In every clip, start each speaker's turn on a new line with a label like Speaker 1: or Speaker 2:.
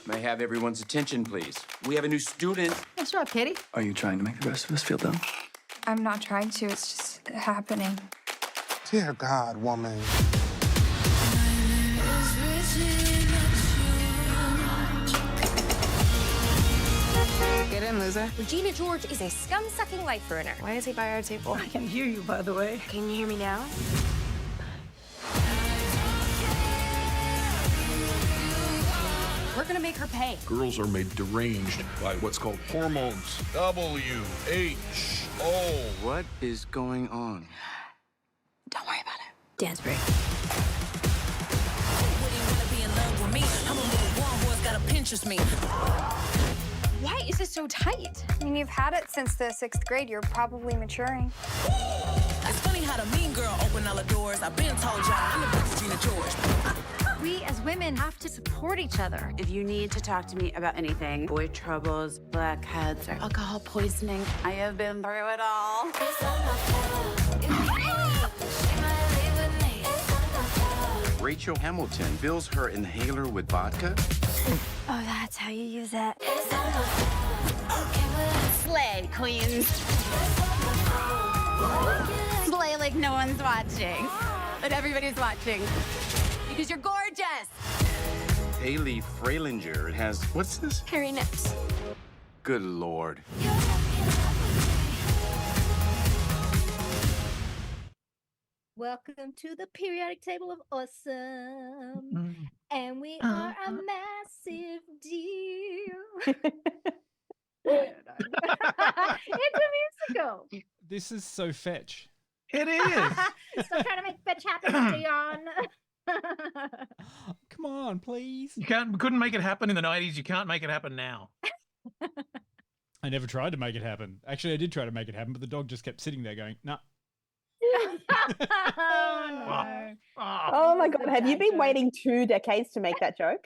Speaker 1: May I have everyone's attention, please? We have a new student.
Speaker 2: That's right, Kitty.
Speaker 3: Are you trying to make the rest of us feel dumb?
Speaker 4: I'm not trying to, it's just happening.
Speaker 5: Dear God, woman.
Speaker 2: Get in, loser.
Speaker 6: Regina George is a scum-sucking life ruiner.
Speaker 2: Why is he by our table?
Speaker 7: I can hear you, by the way.
Speaker 6: Can you hear me now? We're gonna make her pay.
Speaker 8: Girls are made deranged by what's called hormones. WHO.
Speaker 1: What is going on?
Speaker 6: Don't worry about it. Dance break.
Speaker 4: Why is it so tight? I mean, you've had it since the 6th grade. You're probably maturing.
Speaker 9: It's funny how the mean girl opened all the doors. I've been told y'all I'm the best Regina George.
Speaker 2: We as women have to support each other.
Speaker 10: If you need to talk to me about anything, boy troubles, blackheads, or alcohol poisoning, I have been through it all.
Speaker 1: Rachel Hamilton fills her inhaler with vodka.
Speaker 6: Oh, that's how you use it.
Speaker 10: Slay, queens. Slay like no one's watching. But everybody's watching. Because you're gorgeous.
Speaker 1: Haley Freilinger has, what's this?
Speaker 6: Hairy nips.
Speaker 1: Good Lord.
Speaker 7: Welcome to the periodic table of awesome. And we are a massive deal. It's a musical.
Speaker 11: This is so fetch.
Speaker 5: It is.
Speaker 7: Stop trying to make fetch happen, Dion.
Speaker 11: Come on, please.
Speaker 5: Couldn't make it happen in the 90s. You can't make it happen now.
Speaker 11: I never tried to make it happen. Actually, I did try to make it happen, but the dog just kept sitting there going, nah.
Speaker 7: Oh, no.
Speaker 12: Oh my God, have you been waiting 2 decades to make that joke?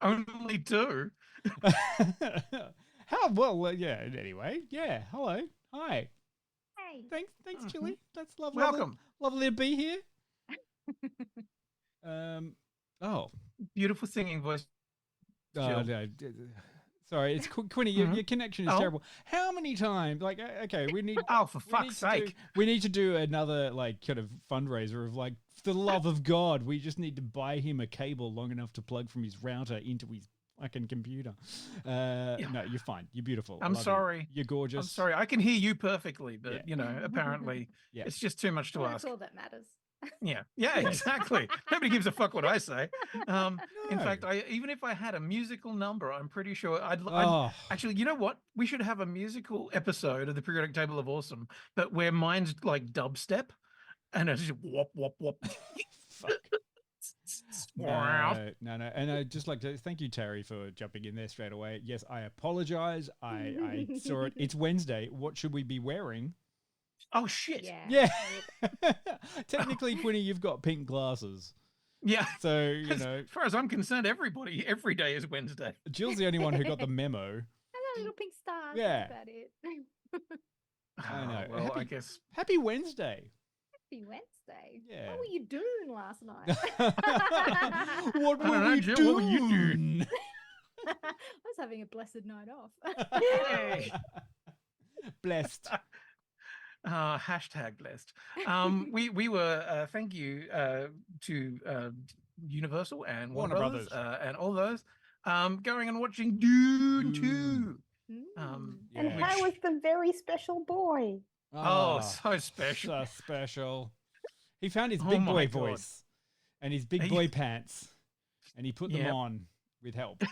Speaker 5: Only 2.
Speaker 11: How well? Yeah. Anyway, yeah. Hello. Hi.
Speaker 7: Hey.
Speaker 11: Thanks, Chili. That's lovely.
Speaker 5: Welcome.
Speaker 11: Lovely to be here. Oh.
Speaker 5: Beautiful singing voice.
Speaker 11: No. Sorry, it's Quinny. Your connection is terrible. How many times? Like, okay, we need.
Speaker 5: Oh, for fuck's sake!
Speaker 11: We need to do another kind of fundraiser of for the love of God, we just need to buy him a cable long enough to plug from his router into his fucking computer. No, you're fine. You're beautiful.
Speaker 5: I'm sorry.
Speaker 11: You're gorgeous.
Speaker 5: I'm sorry. I can hear you perfectly, but apparently, it's just too much to ask.
Speaker 7: That's all that matters.
Speaker 5: Yeah, exactly. Nobody gives a fuck what I say. In fact, even if I had a musical number, I'm pretty sure I'd actually. You know what? We should have a musical episode of the Periodic Table of Awesome, but where mine's like dubstep, and it's just whop whop whop.
Speaker 11: Fuck. No. And I'd just like to thank you, Terry, for jumping in there straight away. Yes, I apologize. I saw it. It's Wednesday. What should we be wearing?
Speaker 5: Oh shit!
Speaker 11: Yeah. Technically, Quinny, you've got pink glasses.
Speaker 5: Yeah.
Speaker 11: So
Speaker 5: as far as I'm concerned, every day is Wednesday.
Speaker 11: Jill's the only one who got the memo.
Speaker 7: And a little pink star.
Speaker 11: Yeah.
Speaker 7: That's about it.
Speaker 11: I know.
Speaker 5: Well, I guess.
Speaker 11: Happy Wednesday.
Speaker 7: Happy Wednesday.
Speaker 11: Yeah.
Speaker 7: What were you doing last night?
Speaker 11: What were you doing?
Speaker 7: I was having a blessed night off.
Speaker 5: Yay.
Speaker 11: Blessed.
Speaker 5: Hashtag blessed. We were thank you to Universal and Warner Brothers. And all those going and watching Dune 2.
Speaker 12: And how was the very special boy?
Speaker 5: Oh, so special.
Speaker 11: So special. He found his big boy voice and his big boy pants, and he put them on with help.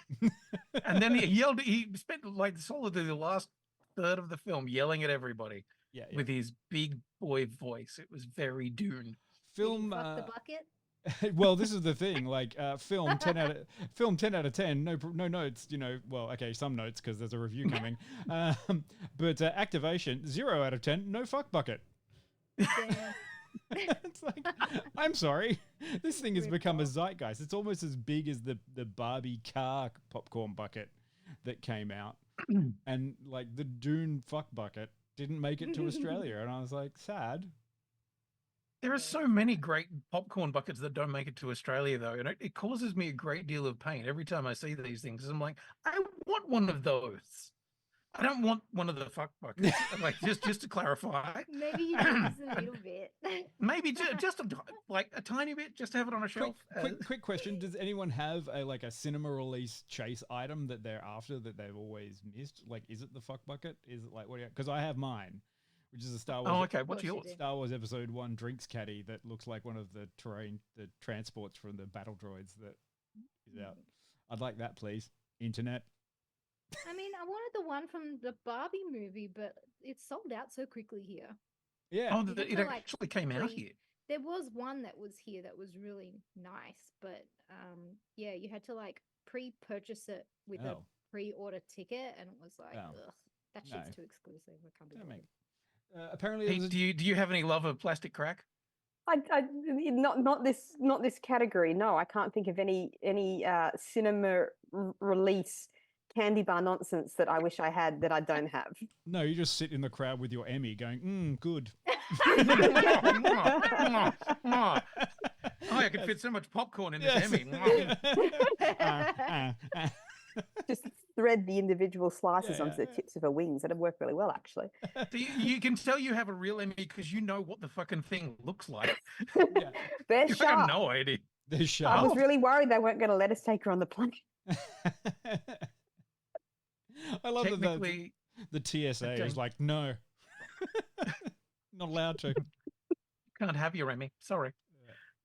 Speaker 5: And then he yelled. He spent solidly the last third of the film yelling at everybody. Yeah. With his big boy voice. It was very Dune.
Speaker 7: Film the bucket.
Speaker 11: Well, this is the thing. Film 10 out of 10. No notes. Well, okay, some notes because there's a review coming. But activation 0 out of 10. No fuck bucket. It's like, I'm sorry. This thing has become a zeitgeist. It's almost as big as the Barbie car popcorn bucket that came out, and the Dune fuck bucket didn't make it to Australia, and I was like, sad.
Speaker 5: There are so many great popcorn buckets that don't make it to Australia, though, and it causes me a great deal of pain every time I see these things. I'm like, I want one of those. I don't want one of the fuck buckets. Like, just to clarify.
Speaker 7: Maybe you just a little bit.
Speaker 5: Maybe just a tiny bit, just to have it on a shelf.
Speaker 11: Quick question: does anyone have a cinema release chase item that they're after that they've always missed? Like, is it the fuck bucket? Is it like what? Because I have mine, which is a Star Wars.
Speaker 5: Oh, okay. What's yours?
Speaker 11: Star Wars Episode 1 drinks caddy that looks like one of the transports from the battle droids that is out. I'd like that, please. Internet.
Speaker 7: I mean, I wanted the one from the Barbie movie, but it's sold out so quickly here.
Speaker 11: Yeah.
Speaker 5: Oh, it actually came out here.
Speaker 7: There was one that was here that was really nice, but yeah, you had to like pre-purchase it with a pre-order ticket, and it was like, ugh, that shit's too exclusive. I can't be bothered.
Speaker 11: Apparently,
Speaker 5: hey, do you have any love of plastic crack?
Speaker 12: Not this category. No, I can't think of any cinema release candy bar nonsense that I wish I had that I don't have.
Speaker 11: No, you just sit in the crowd with your Emmy going, good.
Speaker 5: Oh, I could fit so much popcorn in this Emmy.
Speaker 12: Just thread the individual slices onto the tips of her wings. That'd work really well, actually.
Speaker 5: You can tell you have a real Emmy because you know what the fucking thing looks like.
Speaker 12: They're sharp.
Speaker 5: I have no idea.
Speaker 11: They're sharp.
Speaker 12: I was really worried they weren't going to let us take her on the plane.
Speaker 11: I love that the TSA is like, no, not allowed to.
Speaker 5: Can't have your Emmy. Sorry.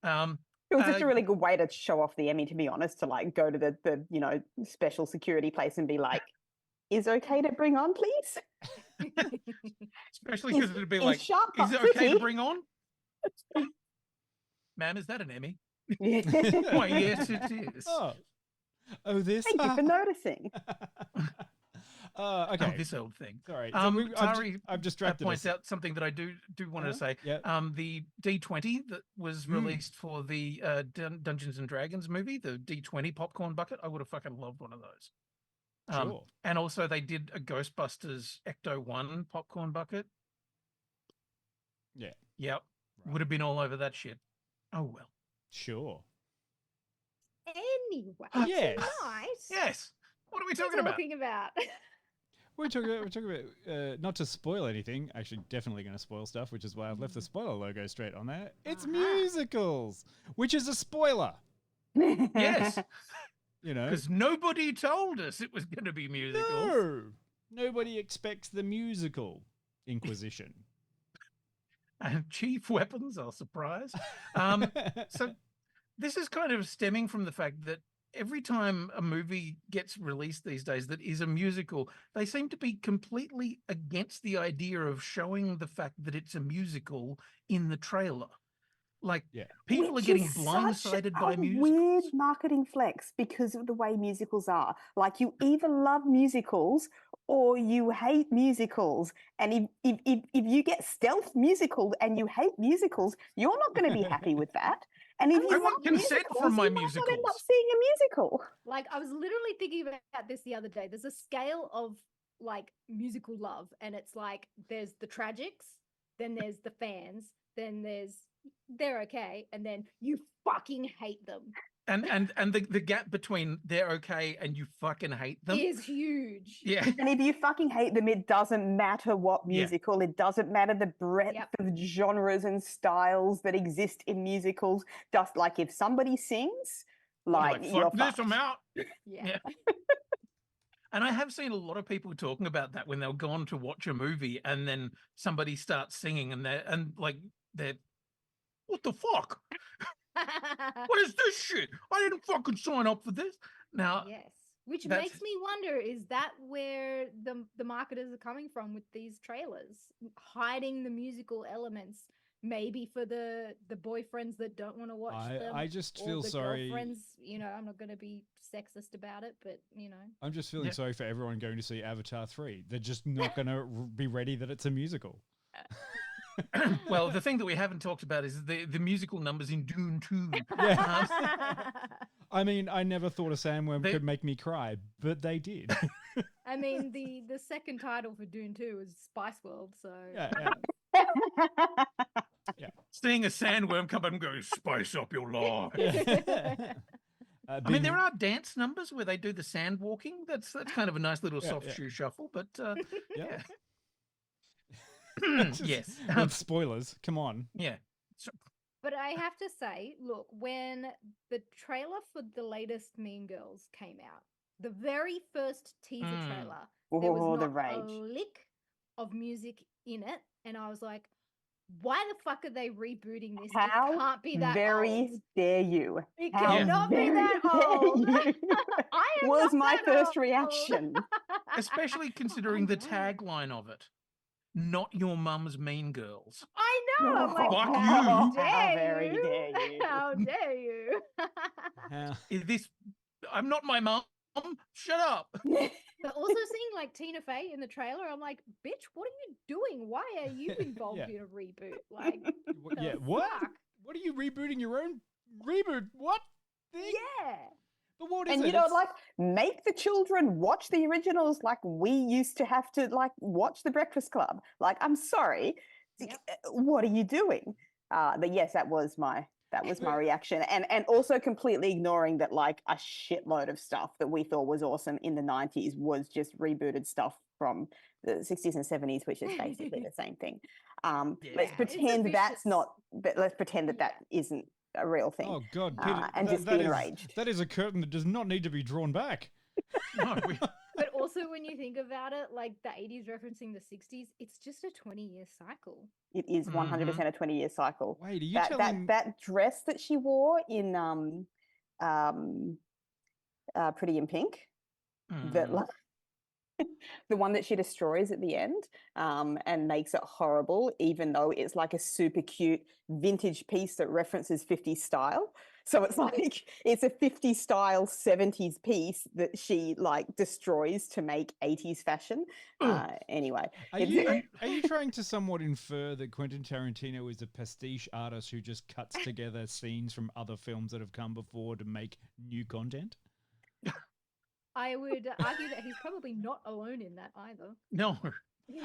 Speaker 12: It was just a really good way to show off the Emmy, to be honest, to like go to the special security place and be like, is okay to bring on, please?
Speaker 5: Especially because it'd be like, is it okay to bring on? Ma'am, is that an Emmy? Why, yes, it is.
Speaker 11: Oh, this?
Speaker 12: Thank you for noticing.
Speaker 11: Okay.
Speaker 5: Oh, this old thing.
Speaker 11: Sorry.
Speaker 5: I've
Speaker 11: distracted
Speaker 5: points out something that I do want to say.
Speaker 11: Yeah.
Speaker 5: The D20 that was released for the Dungeons and Dragons movie, the D20 popcorn bucket, I would have fucking loved one of those.
Speaker 11: Sure.
Speaker 5: And also they did a Ghostbusters Ecto-1 popcorn bucket.
Speaker 11: Yeah.
Speaker 5: Yep. Right. Would have been all over that shit. Oh, well.
Speaker 11: Sure.
Speaker 7: Anyway.
Speaker 11: Yes.
Speaker 7: Nice.
Speaker 5: Yes. What are we talking about?
Speaker 11: We're talking about not to spoil anything. Actually, definitely going to spoil stuff, which is why I've left the spoiler logo straight on there. It's musicals, which is a spoiler.
Speaker 5: Yes.
Speaker 11: You know,
Speaker 5: because nobody told us it was going to be musicals.
Speaker 11: No, nobody expects the musical Inquisition.
Speaker 5: And chief weapons are surprised. So this is kind of stemming from the fact that every time a movie gets released these days that is a musical, they seem to be completely against the idea of showing the fact that it's a musical in the trailer. Like, people are getting blindsided by musicals.
Speaker 12: Weird marketing flex because of the way musicals are. Like, you either love musicals or you hate musicals. And if you get stealth musical and you hate musicals, you're not going to be happy with that. And if you
Speaker 5: want consent from my musicals,
Speaker 12: you might not end up seeing a musical.
Speaker 7: Like, I was literally thinking about this the other day. There's a scale of like musical love, and it's like there's the tragics, then there's the fans, then they're okay, and then you fucking hate them.
Speaker 5: And the gap between they're okay and you fucking hate them
Speaker 7: is huge.
Speaker 5: Yeah.
Speaker 12: And if you fucking hate them, it doesn't matter what musical, it doesn't matter the breadth of genres and styles that exist in musicals. Just like if somebody sings, like you're
Speaker 5: fuck this,
Speaker 12: fucked.
Speaker 5: I'm out.
Speaker 7: Yeah.
Speaker 5: And I have seen a lot of people talking about that when they'll go on to watch a movie and then somebody starts singing and they're what the fuck? What is this shit? I didn't fucking sign up for this. Now,
Speaker 7: yes, which makes me wonder: is that where the marketers are coming from with these trailers, hiding the musical elements? Maybe for the boyfriends that don't want to watch them.
Speaker 11: I just
Speaker 7: or
Speaker 11: feel
Speaker 7: the
Speaker 11: sorry.
Speaker 7: Girlfriends, I'm not going to be sexist about it, but
Speaker 11: I'm just feeling sorry for everyone going to see Avatar 3. They're just not going to be ready that it's a musical.
Speaker 5: Well, the thing that we haven't talked about is the musical numbers in Dune 2.
Speaker 11: Yeah. I mean, I never thought a sandworm could make me cry, but they did.
Speaker 7: I mean, the second title for Dune 2 is Spice World, so
Speaker 11: yeah.
Speaker 5: Seeing a sandworm come up and go, spice up your life. I mean,
Speaker 11: Ben-
Speaker 5: there are dance numbers where they do the sand walking. That's kind of a nice little soft shoe shuffle, but yeah. Yes.
Speaker 11: That's spoilers. Come on.
Speaker 5: Yeah.
Speaker 7: But I have to say, look, when the trailer for the latest Mean Girls came out, the very first teaser trailer, there was
Speaker 12: the
Speaker 7: not a
Speaker 12: rage.
Speaker 7: lick of music in it, and I was like, "Why the fuck are they rebooting this?
Speaker 12: How
Speaker 7: it can't be that
Speaker 12: very
Speaker 7: old.
Speaker 12: dare you?
Speaker 7: It
Speaker 12: How
Speaker 7: cannot be
Speaker 12: very
Speaker 7: that
Speaker 12: dare
Speaker 7: old."
Speaker 12: you.
Speaker 7: I am
Speaker 12: Was
Speaker 7: not
Speaker 12: my
Speaker 7: that
Speaker 12: first
Speaker 7: old.
Speaker 12: reaction.
Speaker 5: Especially considering the
Speaker 7: know.
Speaker 5: tagline of it. Not your mum's Mean Girls.
Speaker 7: I know. I'm like,
Speaker 5: Fuck
Speaker 7: how
Speaker 5: you.
Speaker 7: dare
Speaker 12: How very
Speaker 7: you?
Speaker 12: dare you.
Speaker 7: How dare you?
Speaker 5: Is this I'm not my mum. Shut up.
Speaker 7: But also seeing like Tina Fey in the trailer, I'm like, bitch, what are you doing? Why are you involved
Speaker 11: Yeah.
Speaker 7: in a reboot? Like,
Speaker 11: Yeah,
Speaker 7: the
Speaker 11: what?
Speaker 7: fuck?
Speaker 11: What are you rebooting your own reboot? What thing?
Speaker 7: Yeah.
Speaker 11: But what is
Speaker 12: And
Speaker 11: it?
Speaker 12: you know,
Speaker 11: It's-
Speaker 12: like, make the children watch the originals like we used to have to, like, watch The Breakfast Club. Like, I'm sorry.
Speaker 7: Yep.
Speaker 12: What are you doing? But yes, that was my reaction. And also completely ignoring that, like, a shitload of stuff that we thought was awesome in the 90s was just rebooted stuff from the 60s and 70s, which is basically the same thing. Let's pretend that's not, but let's pretend that that isn't a real thing.
Speaker 11: Oh God, Peter,
Speaker 12: and just be enraged.
Speaker 11: That is a curtain that does not need to be drawn back.
Speaker 5: No,
Speaker 7: But also when you think about it, like the 80s referencing the 60s, it's just a 20-year cycle.
Speaker 12: It is 100% a 20-year cycle.
Speaker 11: Wait, are you
Speaker 12: that,
Speaker 11: telling
Speaker 12: that dress that she wore in Pretty in Pink, that like, the one that she destroys at the end and makes it horrible, even though it's like a super cute vintage piece that references 50s style. So it's like it's a 50s style 70s piece that she like destroys to make 80s fashion. Anyway,
Speaker 11: Are you trying to somewhat infer that Quentin Tarantino is a pastiche artist who just cuts together scenes from other films that have come before to make new content?
Speaker 7: I would argue that he's probably not alone in that either.
Speaker 5: No.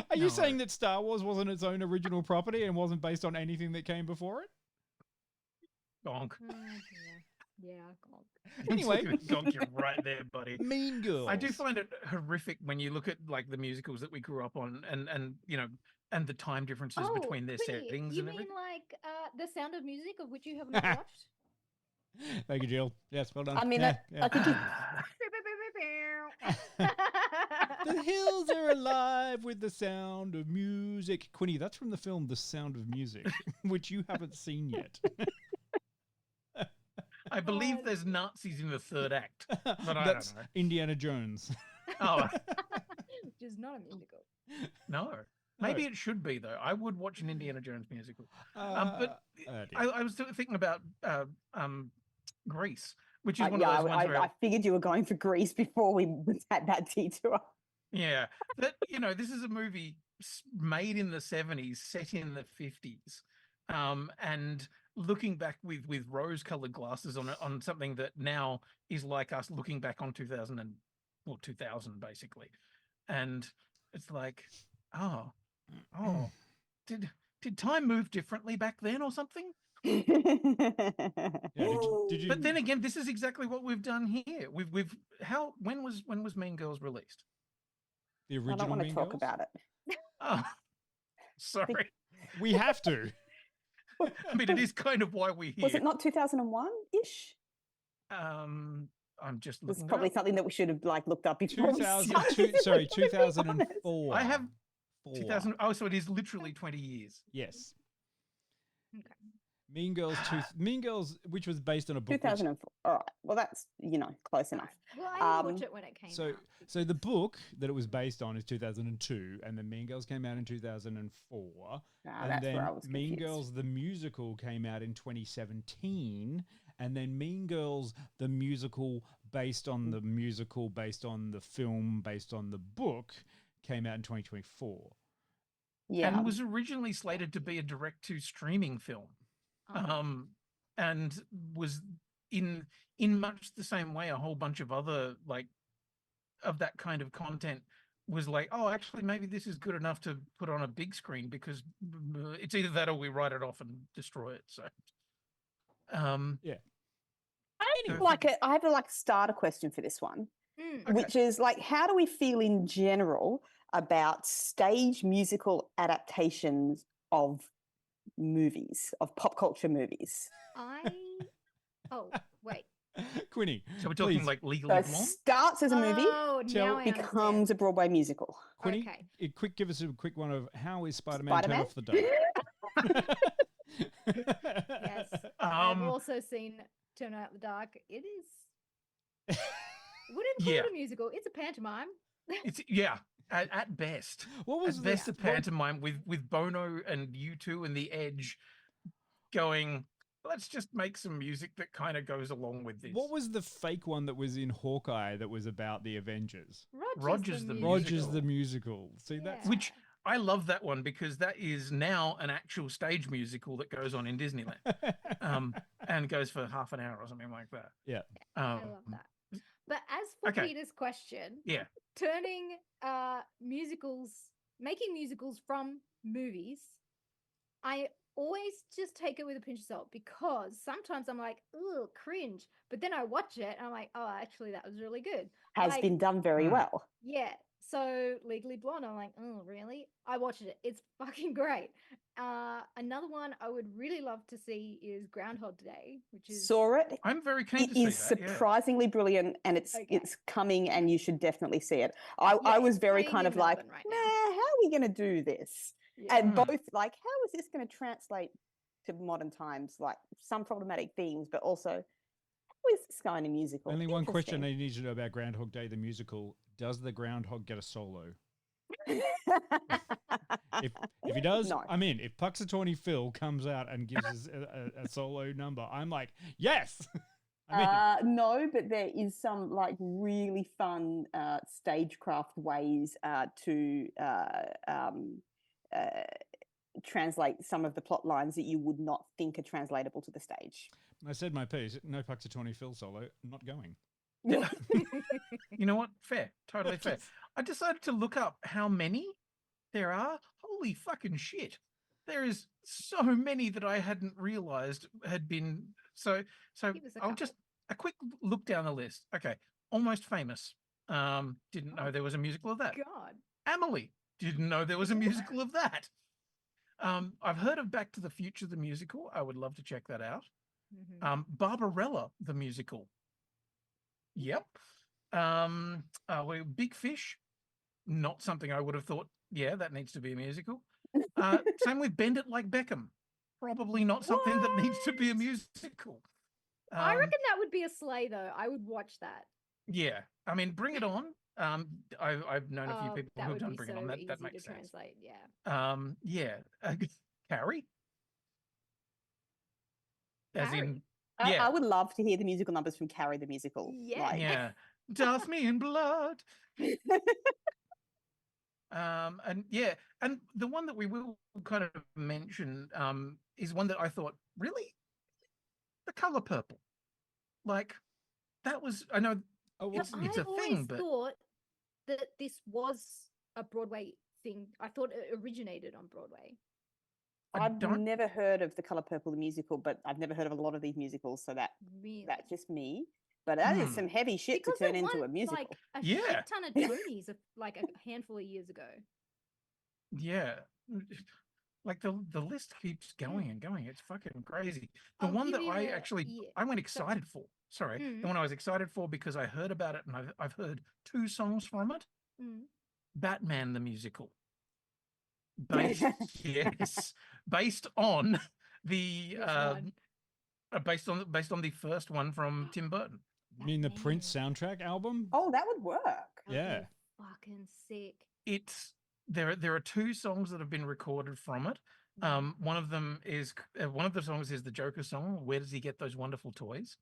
Speaker 11: Are you saying that Star Wars wasn't its own original property and wasn't based on anything that came before it?
Speaker 5: Gonk.
Speaker 7: Yeah, gonk.
Speaker 11: Anyway.
Speaker 5: Gonk, you're right there, buddy.
Speaker 11: Mean Girls.
Speaker 5: I do find it horrific when you look at like the musicals that we grew up on and you know, and the time differences between their
Speaker 7: Quinny,
Speaker 5: settings
Speaker 7: you
Speaker 5: and
Speaker 7: mean
Speaker 5: everything.
Speaker 7: like The Sound of Music, of which you have not watched?
Speaker 11: Thank you, Jill. Yes, well done.
Speaker 12: I mean,
Speaker 11: Yeah,
Speaker 12: I think
Speaker 11: The hills are alive with the sound of music. Quinny, that's from the film The Sound of Music, which you haven't seen yet.
Speaker 5: I believe there's Nazis in the third act, but I
Speaker 11: That's
Speaker 5: don't know.
Speaker 11: Indiana Jones.
Speaker 5: Oh,
Speaker 7: Which is not a musical.
Speaker 5: no. Maybe it should be though. I would watch an Indiana Jones musical. But
Speaker 11: dear.
Speaker 5: I was still thinking about Grease, which is one
Speaker 12: yeah,
Speaker 5: of those ones where
Speaker 12: I figured you were going for Greece before we had that detour.
Speaker 5: yeah, that you know, this is a movie made in the 70s, set in the 50s, and looking back with rose-colored glasses on something that now is like us looking back on 2000 basically, and it's like, did time move differently back then or something?
Speaker 11: Yeah, did you...
Speaker 5: But then again, this is exactly what we've done here. When was Mean Girls released?
Speaker 11: The original
Speaker 12: I don't want to
Speaker 11: Mean
Speaker 12: talk
Speaker 11: Girls?
Speaker 12: about it.
Speaker 5: Oh, sorry.
Speaker 11: We have to.
Speaker 5: I mean, it is kind of why we're here.
Speaker 12: Was it not 2001-ish?
Speaker 5: I'm just
Speaker 12: It's
Speaker 5: looking.
Speaker 12: probably something that we should have like looked up before.
Speaker 11: 2004.
Speaker 5: I have 2000. Oh, so it is literally 20 years.
Speaker 11: Yes.
Speaker 7: Okay.
Speaker 11: Mean Girls, which was based on a book.
Speaker 12: 2004. All right. Well, that's, close enough.
Speaker 7: Well, I didn't watch it when it came out.
Speaker 11: So the book that it was based on is 2002, and then Mean Girls came out in 2004. And
Speaker 12: that's
Speaker 11: then
Speaker 12: where I was
Speaker 11: Mean
Speaker 12: confused.
Speaker 11: Girls the musical came out in 2017, and then Mean Girls the musical based on the musical, based on the film, based on the book came out in 2024.
Speaker 12: Yeah.
Speaker 5: And was originally slated to be a direct-to-streaming film. And was in much the same way a whole bunch of other of that kind of content was like, oh, actually, maybe this is good enough to put on a big screen because it's either that or we write it off and destroy it. So,
Speaker 11: yeah.
Speaker 12: I have a starter question for this one, which is like, how do we feel in general about stage musical adaptations of movies, of pop culture movies?
Speaker 7: Oh, wait.
Speaker 11: Quinny.
Speaker 5: So we're talking
Speaker 11: please.
Speaker 5: like Legally
Speaker 12: So it
Speaker 5: Blonde?
Speaker 12: starts as a movie,
Speaker 7: now I
Speaker 12: becomes a Broadway musical.
Speaker 11: Quinny, give us a quick one of how is Spider-Man Turn Off the Dark?
Speaker 7: Yes. I've also seen Turn Out the Dark. It is. Wouldn't call it a musical. It's a pantomime.
Speaker 5: It's at best.
Speaker 11: What was
Speaker 5: at best a pantomime with Bono and U2 and The Edge going, let's just make some music that kind of goes along with this.
Speaker 11: What was the fake one that was in Hawkeye that was about the Avengers?
Speaker 5: Rogers the
Speaker 11: Musical. See, that's
Speaker 5: which I love that one because that is now an actual stage musical that goes on in Disneyland, and goes for half an hour or something like that.
Speaker 11: Yeah,
Speaker 7: I love that. But as for Peter's question, turning making musicals from movies, I always just take it with a pinch of salt because sometimes I'm like, ugh, cringe. But then I watch it and I'm like, oh, actually, that was really good.
Speaker 12: Has been done very well.
Speaker 7: Yeah. So Legally Blonde, I'm like, oh, really? I watched it. It's fucking great. Another one I would really love to see is Groundhog Day, which is...
Speaker 12: Saw it.
Speaker 5: I'm very keen to see
Speaker 12: that. It is surprisingly brilliant, and it's coming, and you should definitely see it. I was very kind of like, how are we going to do this? Yeah. And both like, how is this going to translate to modern times? Like some problematic themes, but also, how is this going to musical?
Speaker 11: Only one question I need to know about Groundhog Day, the musical. Does the groundhog get a solo? if he does, no. I'm in. If Puxatawny Phil comes out and gives us a solo number, I'm like, yes!
Speaker 12: No, but there is some like really fun stagecraft ways to translate some of the plot lines that you would not think are translatable to the stage.
Speaker 11: I said my piece. No Puxatawny Phil solo. Not going.
Speaker 5: You know what? Fair. Totally fair. I decided to look up how many there are. Holy fucking shit. There is so many that I hadn't realized had been so I'll just a quick look down the list. Okay. Almost Famous. Didn't know there was a musical of that.
Speaker 7: God.
Speaker 5: Amelie. Didn't know there was a musical of that. I've heard of Back to the Future the musical. I would love to check that out. Barbarella the musical. Yep. Big Fish, not something I would have thought, that needs to be a musical. Same with Bend It Like Beckham. Probably not something that needs to be a musical.
Speaker 7: I reckon that would be a sleigh, though. I would watch that.
Speaker 5: Yeah. I mean, Bring It On. I've known a few people who've done Bring It On. That makes sense.
Speaker 7: Translate, yeah.
Speaker 5: Carrie? As in...
Speaker 12: I would love to hear the musical numbers from Carrie the musical.
Speaker 5: Yeah. Doth me in blood. And the one that we will kind of mention is one that I thought, really? The Color Purple. Like, that was, I know it's a thing, but...
Speaker 7: I thought that this was a Broadway thing. I thought it originated on Broadway.
Speaker 12: I've never heard of The Color Purple, the musical, but I've never heard of a lot of these musicals, so that's just me. But that is some heavy shit to turn into a musical.
Speaker 7: Like a shit ton of Tonys like a handful of years ago.
Speaker 5: Yeah. Like the list keeps going and going. It's fucking crazy. The one that I went excited for. Sorry. The one I was excited for because I heard about it and I've heard 2 songs from it. Batman the musical. Based on the based on the first one from Tim Burton.
Speaker 11: You mean the Prince soundtrack album?
Speaker 12: Oh, that would work.
Speaker 11: Yeah.
Speaker 7: Fucking sick.
Speaker 5: It's there are 2 songs that have been recorded from it. One of the songs is the Joker song, Where Does He Get Those Wonderful Toys?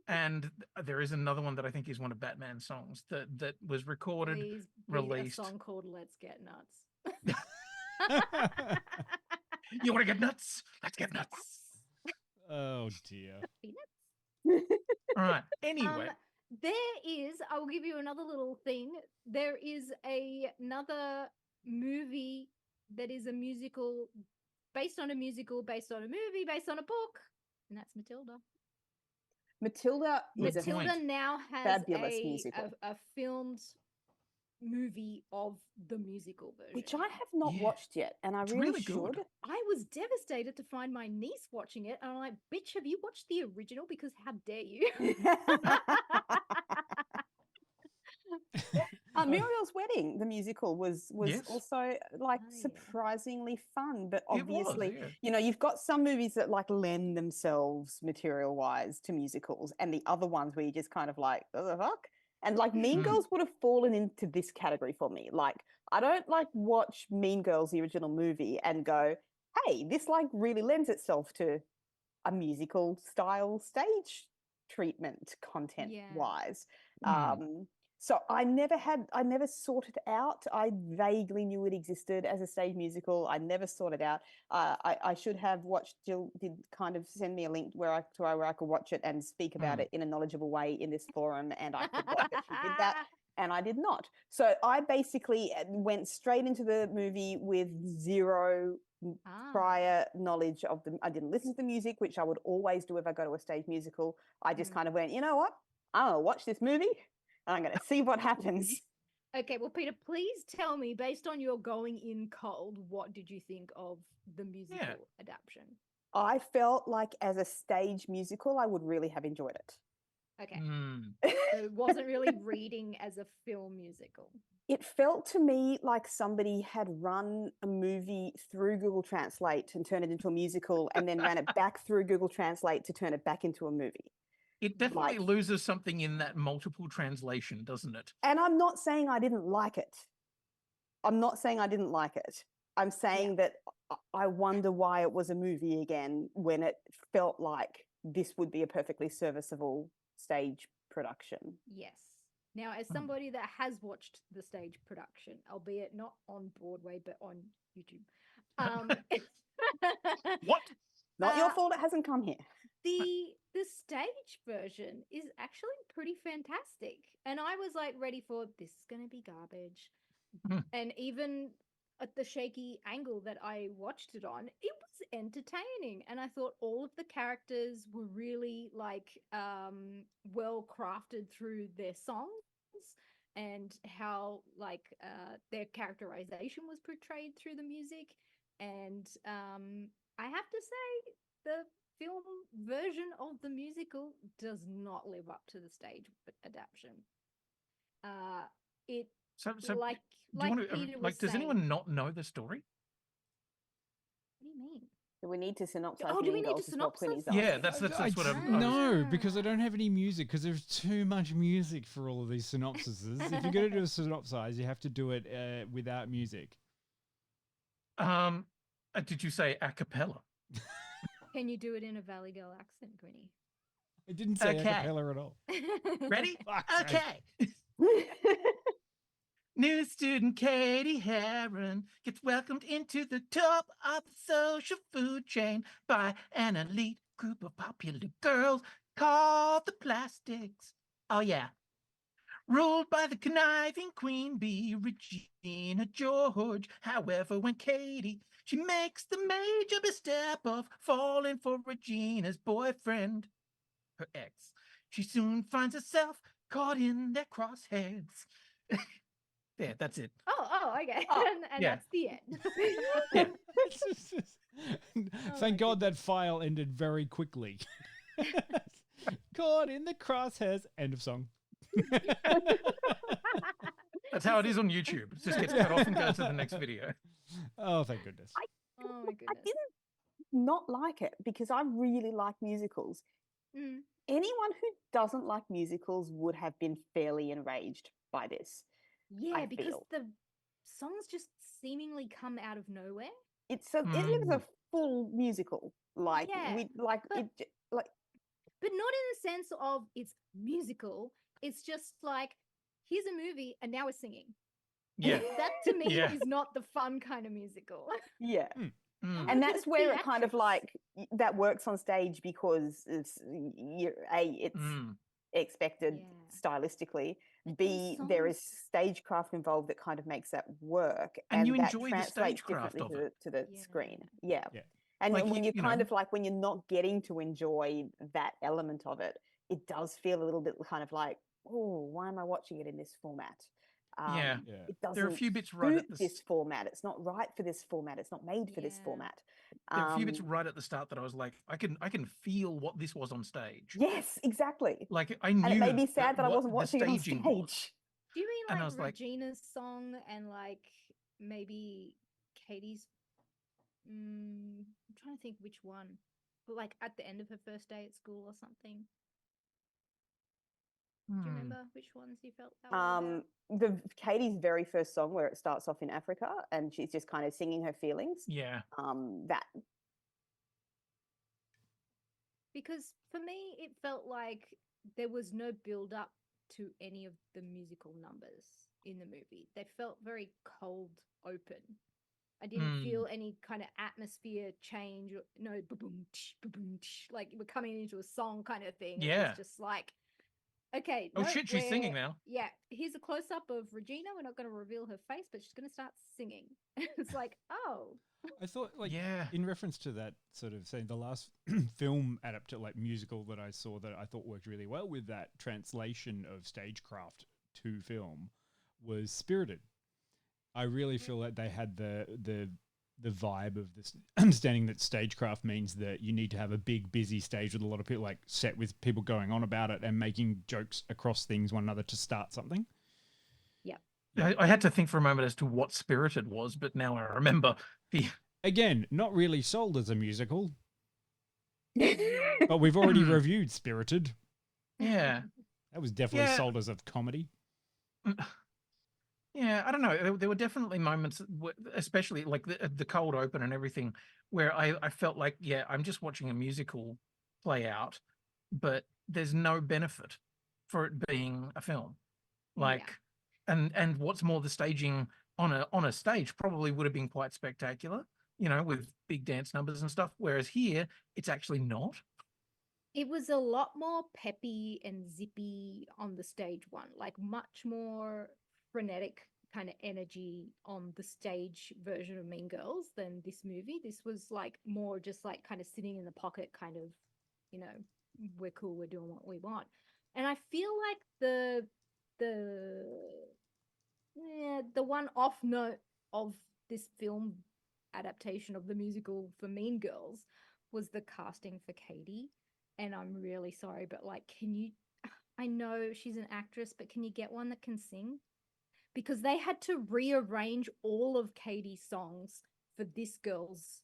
Speaker 5: And there is another one that I think is one of Batman's songs that was recorded, released.
Speaker 7: A song called Let's Get Nuts.
Speaker 5: You want to get nuts? Let's get nuts.
Speaker 11: Oh dear.
Speaker 5: All right. Anyway.
Speaker 7: There is, I will give you another little thing. There is another movie that is a musical, based on a musical, based on a movie, based on a book, and that's Matilda.
Speaker 12: Matilda is
Speaker 7: Matilda
Speaker 12: a
Speaker 7: now has
Speaker 12: fabulous musical.
Speaker 7: a filmed movie of the musical version,
Speaker 12: which I have not watched yet, and I really should.
Speaker 7: I was devastated to find my niece watching it, and I'm like, bitch, have you watched the original? Because how dare you?
Speaker 12: Muriel's Wedding, the musical, was also like surprisingly fun, but obviously, you know, you've got some movies that like lend themselves material-wise to musicals, and the other ones where you just kind of like, what the fuck? And like Mean Girls would have fallen into this category for me. Like, I don't like watch Mean Girls, the original movie, and go, hey, this like really lends itself to a musical style stage treatment content wise. So I never sought it out. I vaguely knew it existed as a stage musical. I never sought it out. I should have watched. Jill did kind of send me a link where I could watch it and speak about it in a knowledgeable way in this forum, and I forgot that she did that, and I did not. So I basically went straight into the movie with zero prior knowledge of them. I didn't listen to the music, which I would always do if I go to a stage musical. I just kind of went, you know what? I'm gonna watch this movie. I'm going to see what happens.
Speaker 7: Okay, well, Peter, please tell me, based on your going in cold, what did you think of the musical adaptation?
Speaker 12: I felt like as a stage musical, I would really have enjoyed it.
Speaker 7: Okay. So it wasn't really reading as a film musical.
Speaker 12: It felt to me like somebody had run a movie through Google Translate and turned it into a musical, and then ran it back through Google Translate to turn it back into a movie.
Speaker 5: It definitely loses something in that multiple translation, doesn't it?
Speaker 12: And I'm not saying I didn't like it. I'm saying that I wonder why it was a movie again when it felt like this would be a perfectly serviceable stage production.
Speaker 7: Yes. Now, as somebody that has watched the stage production, albeit not on Broadway, but on YouTube.
Speaker 5: What?
Speaker 12: Not your fault it hasn't come here.
Speaker 7: The stage version is actually pretty fantastic. And I was like ready for this is going to be garbage. And even at the shaky angle that I watched it on, it was entertaining. And I thought all of the characters were really like well crafted through their songs and how like their characterization was portrayed through the music. And I have to say the film version of the musical does not live up to the stage adaptation.
Speaker 5: Does anyone not know the story?
Speaker 7: What do you mean?
Speaker 12: Do we need to synopsize?
Speaker 7: Do we need to synopsize?
Speaker 5: Yeah, that's what I'm.
Speaker 11: No, because I don't have any music. Because there's too much music for all of these synopsises. If you're going to do a synopsize, you have to do it without music.
Speaker 5: Did you say a cappella?
Speaker 7: Can you do it in a Valley Girl accent, Quinny?
Speaker 11: I didn't say a cappella at all.
Speaker 5: Ready? Okay. New student Katie Heron gets welcomed into the top of the social food chain by an elite group of popular girls called the Plastics. Oh, yeah. Ruled by the conniving queen bee, Regina George. However, when Katie, she makes the major misstep of falling for Regina's boyfriend, her ex, she soon finds herself caught in their crosshairs. There, that's it.
Speaker 7: Oh, okay. And that's the end.
Speaker 11: Thank God that file ended very quickly. Caught in the crosshairs. End of song.
Speaker 5: That's how it is on YouTube. It just gets cut off and goes to the next video.
Speaker 11: Oh, thank goodness.
Speaker 7: Oh my goodness.
Speaker 12: I didn't not like it because I really like musicals. Anyone who doesn't like musicals would have been fairly enraged by this.
Speaker 7: Yeah, because the songs just seemingly come out of nowhere.
Speaker 12: It is a full musical. But not in the sense of it's musical. It's just like, here's a movie and now we're singing.
Speaker 5: Yeah.
Speaker 7: That to me is not the fun kind of musical.
Speaker 12: Yeah. And that's where it kind of like that works on stage because it's expected stylistically. B, there is stagecraft involved that kind of makes that work,
Speaker 5: And you
Speaker 12: that
Speaker 5: enjoy the
Speaker 12: translates
Speaker 5: stagecraft
Speaker 12: differently
Speaker 5: of
Speaker 12: to the screen. Yeah. And
Speaker 5: Like
Speaker 12: when
Speaker 5: you
Speaker 12: you're
Speaker 5: know.
Speaker 12: kind of like, when you're not getting to enjoy that element of it, it does feel a little bit kind of like, oh, why am I watching it in this format?
Speaker 5: Yeah.
Speaker 12: It
Speaker 5: There are a
Speaker 12: doesn't
Speaker 5: few bits right
Speaker 12: suit
Speaker 5: at
Speaker 12: this format. It's not right for this format. It's not made for this format.
Speaker 5: There are a few bits right at the start that I was like, I can feel what this was on stage.
Speaker 12: Yes, exactly.
Speaker 5: Like I knew.
Speaker 12: And it made me sad that I
Speaker 5: what
Speaker 12: wasn't
Speaker 5: the
Speaker 12: watching it on
Speaker 5: staging
Speaker 12: stage.
Speaker 5: was.
Speaker 7: Do you mean
Speaker 5: And I
Speaker 7: like
Speaker 5: was like-
Speaker 7: Regina's song and like maybe Katie's? I'm trying to think which one. But like at the end of her first day at school or something. Do you remember which ones you felt that way about?
Speaker 12: The Katie's very first song, where it starts off in Africa and she's just kind of singing her feelings.
Speaker 5: Yeah.
Speaker 12: That.
Speaker 7: Because for me, it felt like there was no build up to any of the musical numbers in the movie. They felt very cold open. I didn't feel any kind of atmosphere change. No, ba-boom, tsh, ba-boom, tsh, like we're coming into a song kind of thing. It
Speaker 5: Yeah.
Speaker 7: was just like, okay.
Speaker 5: Oh, shit, she's singing now.
Speaker 7: Yeah. Here's a close up of Regina. We're not going to reveal her face, but she's going to start singing. It's like, oh.
Speaker 11: I thought, like, in reference to that sort of saying, the last film like musical that I saw that I thought worked really well with that translation of stagecraft to film was Spirited. I really feel that they had the vibe of this understanding that stagecraft means that you need to have a big, busy stage with a lot of people, like set with people going on about it and making jokes across things one another to start something.
Speaker 7: Yeah.
Speaker 5: I had to think for a moment as to what Spirited was, but now I remember.
Speaker 11: Again, not really sold as a musical, but we've already reviewed Spirited.
Speaker 5: Yeah.
Speaker 11: That was definitely sold as a comedy.
Speaker 5: Yeah, I don't know. There were definitely moments, especially like the cold open and everything, where I felt like, yeah, I'm just watching a musical play out, but there's no benefit for it being a film. Like, and what's more, the staging on a stage probably would have been quite spectacular, you know, with big dance numbers and stuff. Whereas here, it's actually not.
Speaker 7: It was a lot more peppy and zippy on the stage one, like much more frenetic kind of energy on the stage version of Mean Girls than this movie. This was like more just like kind of sitting in the pocket, kind of, you know, we're cool, we're doing what we want. And I feel like the one off note of this film adaptation of the musical for Mean Girls was the casting for Katie. And I'm really sorry, but like, I know she's an actress, but can you get one that can sing? Because they had to rearrange all of Katie's songs for this girl's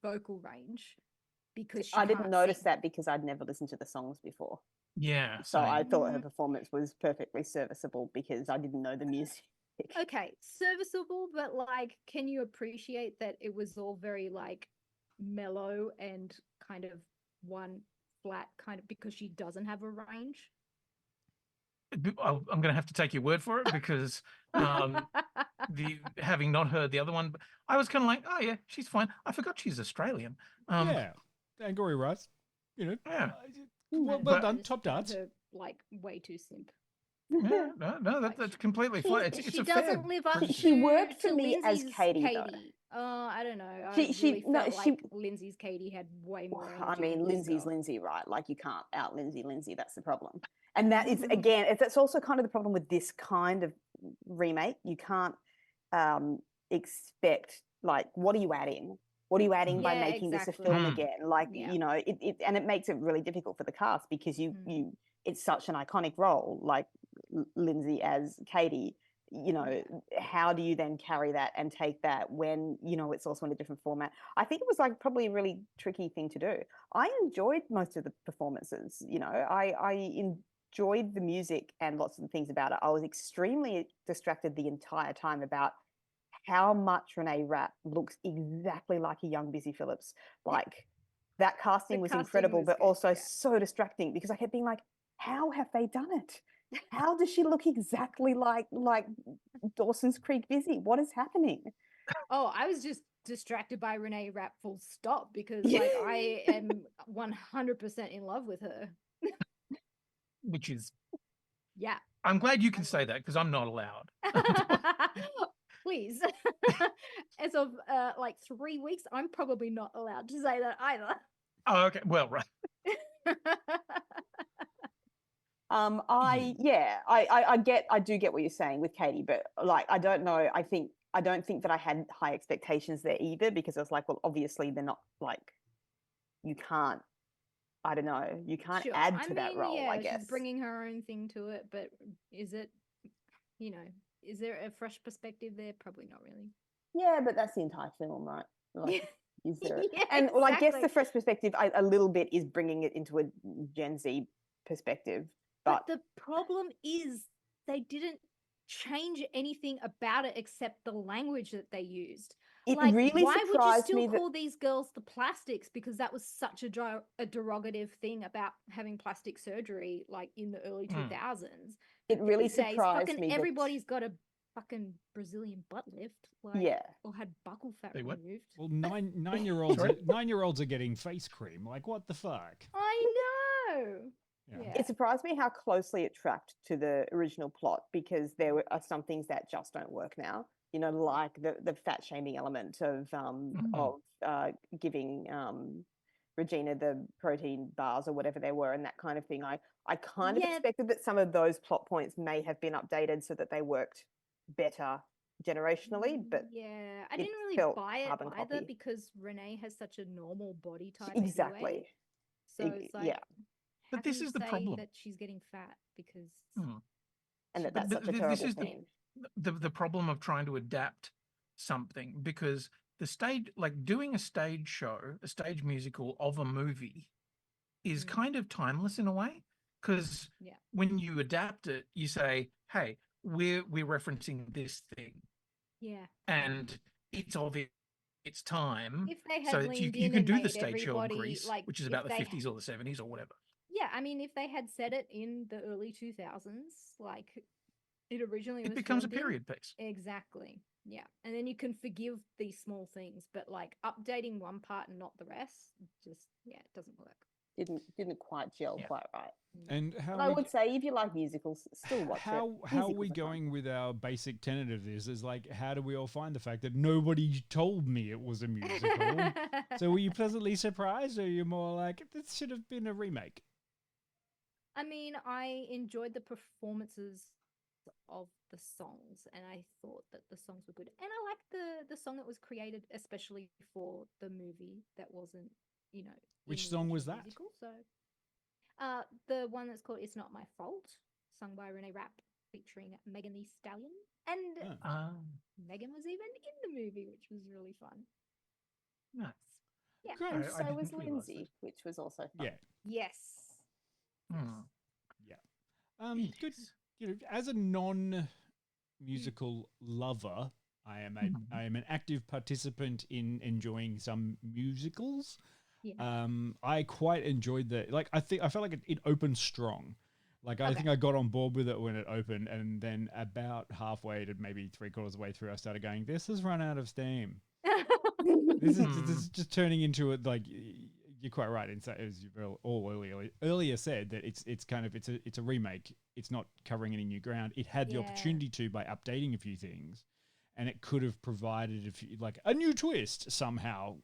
Speaker 7: vocal range because
Speaker 12: I didn't notice that because I'd never listened to the songs before.
Speaker 5: Yeah.
Speaker 12: So I thought her performance was perfectly serviceable because I didn't know the music.
Speaker 7: Okay, serviceable, but like, can you appreciate that it was all very like mellow and kind of one flat kind of, because she doesn't have a range?
Speaker 5: I'm going to have to take your word for it because having not heard the other one, I was kind of like, oh yeah, she's fine. I forgot she's Australian.
Speaker 11: Yeah, Angry Rice, you know.
Speaker 5: Yeah.
Speaker 11: Well done, top darts.
Speaker 7: Her, like way too simp.
Speaker 5: Yeah, no, that's completely fine. It's
Speaker 7: she
Speaker 5: a
Speaker 7: doesn't
Speaker 5: fair
Speaker 7: live up.
Speaker 12: She worked for
Speaker 7: to
Speaker 12: me as
Speaker 7: Lindsay's
Speaker 12: Katie, though.
Speaker 7: Oh, I don't know. I
Speaker 12: She
Speaker 7: really felt like Lindsay's Katie had way more energy.
Speaker 12: I mean,
Speaker 7: than this
Speaker 12: Lindsay's
Speaker 7: girl.
Speaker 12: Lindsay, right? Like, you can't out Lindsay. That's the problem. And that is, again, that's also kind of the problem with this kind of remake. You can't expect, like, what are you adding? What are you adding by making this a film again? Like, you know, and it makes it really difficult for the cast because it's such an iconic role, like Lindsay as Katie. You know, how do you then carry that and take that when, you know, it's also in a different format? I think it was like probably a really tricky thing to do. I enjoyed most of the performances, you know, I enjoyed the music and lots of the things about it. I was extremely distracted the entire time about how much Renee Rapp looks exactly like a young Busy Phillips. Like, that casting was incredible, but also so distracting because I kept being like, how have they done it? How does she look exactly like Dawson's Creek Busy? What is happening?
Speaker 7: Oh, I was just distracted by Renee Rapp full stop because like I am 100% in love with her.
Speaker 5: which is.
Speaker 7: Yeah.
Speaker 5: I'm glad you can say that because I'm not allowed.
Speaker 7: Please. As of like 3 weeks, I'm probably not allowed to say that either.
Speaker 5: Oh, okay. Well, right.
Speaker 12: I do get what you're saying with Katie, but like I don't know. I don't think that I had high expectations there either, because I was like, well, obviously they're not like, you can't. I don't know. You can't
Speaker 7: Sure.
Speaker 12: add to that role.
Speaker 7: Yeah,
Speaker 12: I guess
Speaker 7: she's bringing her own thing to it, but is it, is there a fresh perspective there? Probably not really.
Speaker 12: Yeah, but that's the entire film, right? Like, is there?
Speaker 7: Yeah,
Speaker 12: and well, I guess
Speaker 7: exactly.
Speaker 12: the fresh perspective a little bit is bringing it into a Gen Z perspective.
Speaker 7: But the problem is they didn't change anything about it except the language that they used.
Speaker 12: It
Speaker 7: Like,
Speaker 12: really
Speaker 7: why would you
Speaker 12: surprised
Speaker 7: still
Speaker 12: me that-
Speaker 7: call these girls the plastics? Because that was such a derogative thing about having plastic surgery, like in the early 2000s.
Speaker 12: It really
Speaker 7: These days,
Speaker 12: surprised
Speaker 7: fucking
Speaker 12: me that-
Speaker 7: everybody's got a fucking Brazilian butt lift, like,
Speaker 12: Yeah.
Speaker 7: or had buckle fat
Speaker 11: They what?
Speaker 7: removed.
Speaker 11: Well, nine-year-olds are getting face cream. Like, what the fuck?
Speaker 7: I know. Yeah.
Speaker 12: It surprised me how closely it tracked to the original plot, because there are some things that just don't work now. Like the fat shaming element of giving Regina the protein bars or whatever they were and that kind of thing. I kind of expected that some of those plot points may have been updated so that they worked better generationally, but
Speaker 7: yeah, I
Speaker 12: it
Speaker 7: didn't really
Speaker 12: felt
Speaker 7: buy it
Speaker 12: carbon
Speaker 7: either,
Speaker 12: copy.
Speaker 7: because Renee has such a normal body type.
Speaker 12: Exactly.
Speaker 7: Anyway. So it's like,
Speaker 12: yeah.
Speaker 5: But this is the problem.
Speaker 7: That she's getting fat because,
Speaker 12: and that's such a terrible thing.
Speaker 5: The problem of trying to adapt something, because the stage, like doing a stage show, a stage musical of a movie, is kind of timeless in a way, because when you adapt it, you say, "Hey, we're referencing this thing," and it's of its time,
Speaker 7: if they had
Speaker 5: so
Speaker 7: leaned
Speaker 5: you
Speaker 7: in
Speaker 5: can
Speaker 7: and
Speaker 5: do the
Speaker 7: made
Speaker 5: stage show in
Speaker 7: everybody,
Speaker 5: Greece,
Speaker 7: like,
Speaker 5: which is
Speaker 7: if
Speaker 5: about the
Speaker 7: they
Speaker 5: 50s or the 70s or whatever.
Speaker 7: yeah, I mean, if they had said it in the early 2000s, like it originally was,
Speaker 5: It becomes a
Speaker 7: filmed in,
Speaker 5: period piece.
Speaker 7: Exactly. Yeah, and then you can forgive these small things, but like updating one part and not the rest, just it doesn't work.
Speaker 12: Didn't quite gel quite right.
Speaker 11: And how
Speaker 12: But I would say if you like musicals, still watch
Speaker 11: how
Speaker 12: it.
Speaker 11: are we going with our basic tenet of this? Is like, how do we all find the fact that nobody told me it was a musical? So were you pleasantly surprised, or are you more like, this should have been a remake?
Speaker 7: I mean, I enjoyed the performances of the songs, and I thought that the songs were good, and I liked the song that was created especially for the movie that wasn't,
Speaker 11: Which song was that?
Speaker 7: musical, so the one that's called "It's Not My Fault," sung by Renee Rapp, featuring Megan Thee Stallion, and Megan was even in the movie, which was really fun.
Speaker 5: Nice.
Speaker 7: Yeah,
Speaker 12: And
Speaker 5: I
Speaker 12: so
Speaker 5: didn't
Speaker 12: was
Speaker 5: realise
Speaker 12: Lindsay, which was also fun.
Speaker 11: Yeah.
Speaker 7: Yes.
Speaker 11: Good. As a non-musical lover, I am an active participant in enjoying some musicals.
Speaker 7: Yeah.
Speaker 11: I quite enjoyed the I felt like it opened strong. Like I think I got on board with it when it opened, and then about halfway to maybe 3/4 of the way through, I started going, "This has run out of steam." This is just turning into it. Like you're quite right in saying, as you've all earlier said, that it's a remake. It's not covering any new ground. It had the opportunity to by updating a few things, and it could have provided a new twist somehow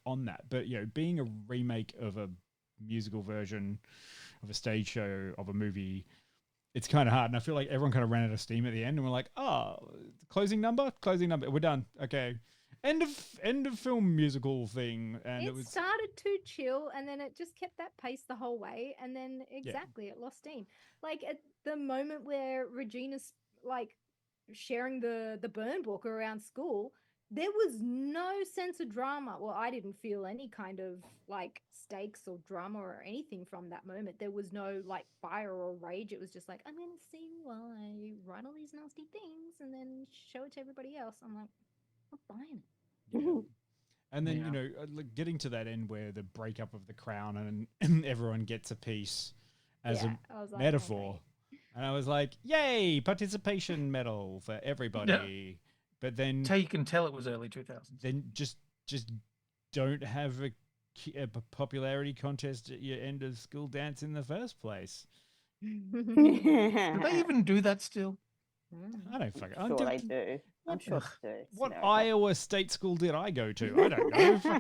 Speaker 11: on that. But being a remake of a musical version of a stage show of a movie, it's kind of hard. And I feel like everyone kind of ran out of steam at the end, and we're like, "Oh, closing number, we're done. Okay, end of film musical thing." And
Speaker 7: it started to chill, and then it just kept that pace the whole way, and then it lost steam. Like at the moment where Regina's sharing the burn book around school, there was no sense of drama. Well, I didn't feel any kind of stakes or drama or anything from that moment. There was no fire or rage. It was just like, I'm gonna sing while I write all these nasty things and then show it to everybody else. I'm like, I'm buying it.
Speaker 11: Yeah. And then getting to that end where the breakup of the crown and everyone gets a piece as a metaphor.
Speaker 7: Okay.
Speaker 11: And I was like, yay, participation medal for everybody.
Speaker 5: Yeah.
Speaker 11: But then...
Speaker 5: That's how you can tell it was early 2000s.
Speaker 11: Then just don't have a popularity contest at your end of school dance in the first place.
Speaker 5: Do they even do that still?
Speaker 11: I don't fucking.
Speaker 12: I'm sure they do. I'm sure they do.
Speaker 11: What Iowa state school did I go to? I don't know.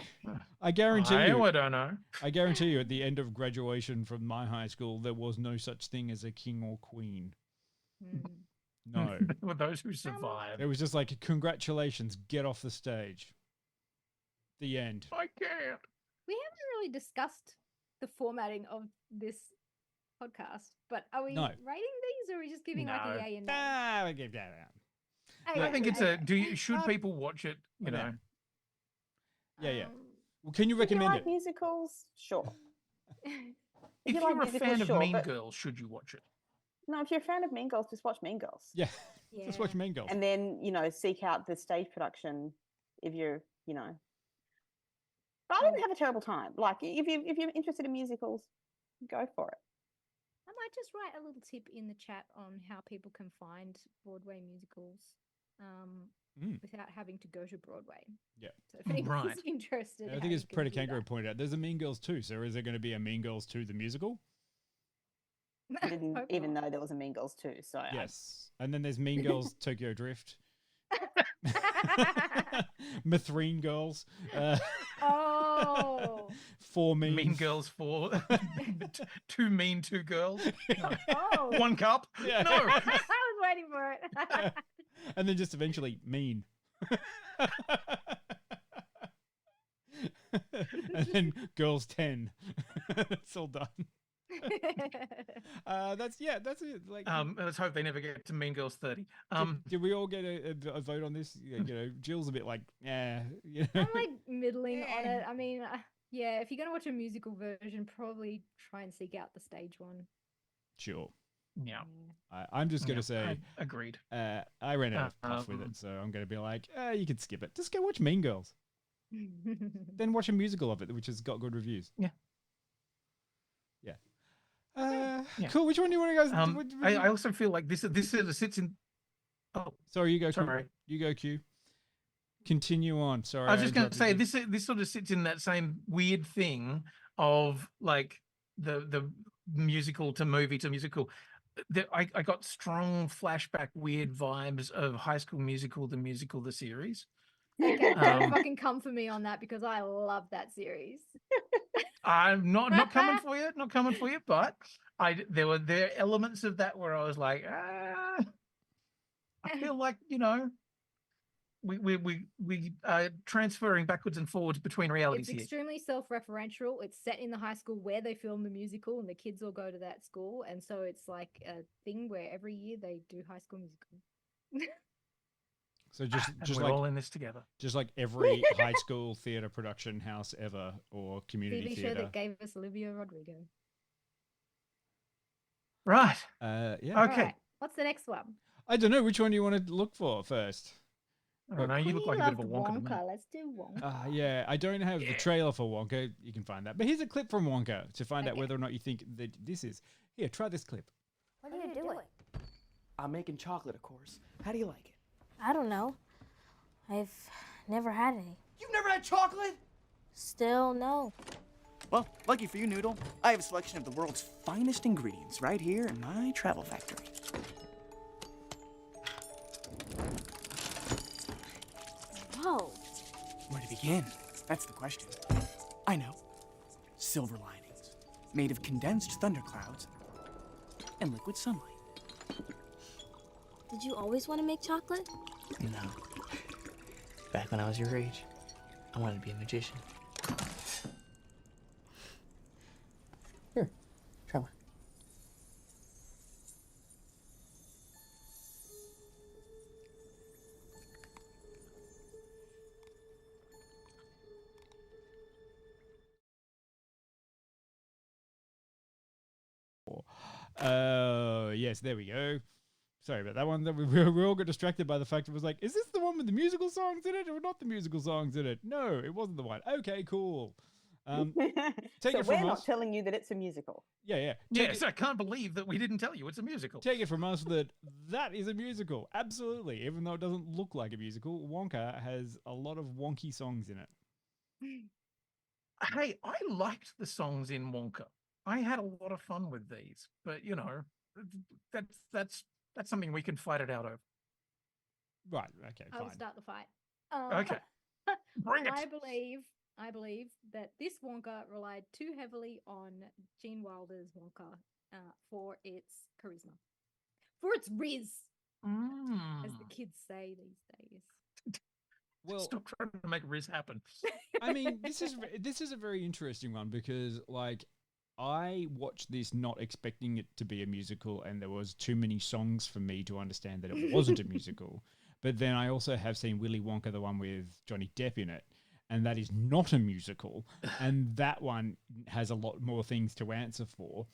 Speaker 11: I guarantee you.
Speaker 5: Iowa don't know.
Speaker 11: I guarantee you, at the end of graduation from my high school, there was no such thing as a king or queen. No.
Speaker 5: Were those who survived.
Speaker 11: It was just like, congratulations, get off the stage. The end.
Speaker 5: I can't.
Speaker 7: We haven't really discussed the formatting of this podcast, but are we rating these, or are we just giving like a yay and nay?
Speaker 11: We give that out.
Speaker 5: I think it's should people watch it? You know.
Speaker 11: Yeah. Well, can you
Speaker 12: If you
Speaker 11: recommend
Speaker 12: like
Speaker 11: it?
Speaker 12: musicals, sure.
Speaker 5: If
Speaker 12: you
Speaker 5: you're
Speaker 12: like
Speaker 5: a fan
Speaker 12: musicals,
Speaker 5: of
Speaker 12: sure,
Speaker 5: Mean
Speaker 12: but-
Speaker 5: Girls, should you watch it?
Speaker 12: No, if you're a fan of Mean Girls, just watch Mean Girls.
Speaker 11: Yeah. Just watch Mean Girls.
Speaker 12: And then, seek out the stage production if you're, But I didn't have a terrible time. Like, if you're interested in musicals, go for it.
Speaker 7: I might just write a little tip in the chat on how people can find Broadway musicals without having to go to Broadway.
Speaker 11: Yeah.
Speaker 7: So if anyone's interested,
Speaker 11: I think it's Peta Kangaroo pointed out. There's a Mean Girls 2. So is there going to be a Mean Girls 2 the musical?
Speaker 12: I didn't even know there was a Mean Girls too. So
Speaker 11: Yes. And then there's Mean Girls Tokyo Drift. Mithreen Girls.
Speaker 7: Oh.
Speaker 11: 4 mean.
Speaker 5: Mean Girls 4. 2 mean 2 girls. No.
Speaker 7: Oh.
Speaker 5: 1 cup.
Speaker 11: Yeah.
Speaker 7: I was waiting for it.
Speaker 11: And then just eventually mean. And then Girls 10. It's all done. That's it. Like,
Speaker 5: let's hope they never get to Mean Girls 30.
Speaker 11: did we all get a vote on this? Jill's a bit like, yeah.
Speaker 7: I'm like middling on it. I mean, if you're gonna watch a musical version, probably try and seek out the stage one.
Speaker 11: Sure.
Speaker 5: Yeah.
Speaker 11: I'm just gonna say,
Speaker 5: agreed.
Speaker 11: I ran out of puff with it, so I'm gonna be like, you can skip it. Just go watch Mean Girls. Then watch a musical of it, which has got good reviews.
Speaker 5: Yeah.
Speaker 11: Cool. Which one do you want to go?
Speaker 5: I also feel like this sort of sits in. Oh,
Speaker 11: sorry, you go.
Speaker 5: Sorry,
Speaker 11: Q. You go. Q. Continue on. Sorry,
Speaker 5: I was just going to say this sort of sits in that same weird thing of like the musical to movie to musical. I got strong flashback weird vibes of High School Musical, the series.
Speaker 7: Okay, don't fucking come for me on that because I love that series.
Speaker 5: I'm not coming for you, but there are elements of that where I was like, I feel like we are transferring backwards and forwards between realities
Speaker 7: It's
Speaker 5: here.
Speaker 7: extremely self-referential. It's set in the high school where they film the musical, and the kids all go to that school, and so it's like a thing where every year they do High School Musical.
Speaker 11: So just
Speaker 5: we're
Speaker 11: like
Speaker 5: all in this together.
Speaker 11: Just like every high school theater production house ever, or community
Speaker 7: TV show
Speaker 11: theater.
Speaker 7: that gave us Olivia Rodrigo.
Speaker 5: Right.
Speaker 11: Yeah.
Speaker 5: Okay.
Speaker 7: All right, what's the next one?
Speaker 11: I don't know. Which one do you want to look for first?
Speaker 5: I don't know. You look like a bit of a Wonka. to me.
Speaker 7: Let's do Wonka.
Speaker 11: Yeah, I don't have the trailer for Wonka. You can find that. But here's a clip from Wonka to find out whether or not you think that this is. Here, try this clip.
Speaker 6: What are you doing?
Speaker 3: I'm making chocolate, of course. How do you like it?
Speaker 6: I don't know. I've never had any.
Speaker 3: You've never had chocolate?
Speaker 6: Still no.
Speaker 3: Well, lucky for you, Noodle. I have a selection of the world's finest ingredients right here in my travel factory.
Speaker 6: Whoa.
Speaker 3: Where to begin? That's the question. I know. Silver linings, made of condensed thunderclouds and liquid sunlight.
Speaker 6: Did you always want to make chocolate?
Speaker 3: No. Back when I was your age, I wanted to be a magician. Here, try one.
Speaker 11: Yes, there we go. Sorry about that one. We all got distracted by the fact it was like, is this the one with the musical songs in it or not the musical songs in it? No, it wasn't the one. Okay, cool. Take
Speaker 12: so
Speaker 11: it
Speaker 12: we're
Speaker 11: from
Speaker 12: not
Speaker 11: us.
Speaker 12: telling you that it's a musical.
Speaker 11: Yeah.
Speaker 5: Yes, I can't believe that we didn't tell you it's a musical.
Speaker 11: Take it from us that is a musical. Absolutely. Even though it doesn't look like a musical, Wonka has a lot of wonky songs in it.
Speaker 5: Hey, I liked the songs in Wonka. I had a lot of fun with these, but that's something we can fight it out over.
Speaker 11: Right. Okay.
Speaker 7: I will
Speaker 11: Fine.
Speaker 7: start the fight.
Speaker 5: Okay. Bring it.
Speaker 7: I believe that this Wonka relied too heavily on Gene Wilder's Wonka for its charisma, for its riz, as the kids say these days.
Speaker 11: Well,
Speaker 5: stop trying to make Riz happen.
Speaker 11: I mean, this is a very interesting one because, like, I watched this not expecting it to be a musical, and there was too many songs for me to understand that it wasn't a musical. But then I also have seen Willy Wonka, the one with Johnny Depp in it, and that is not a musical, and that one has a lot more things to answer for.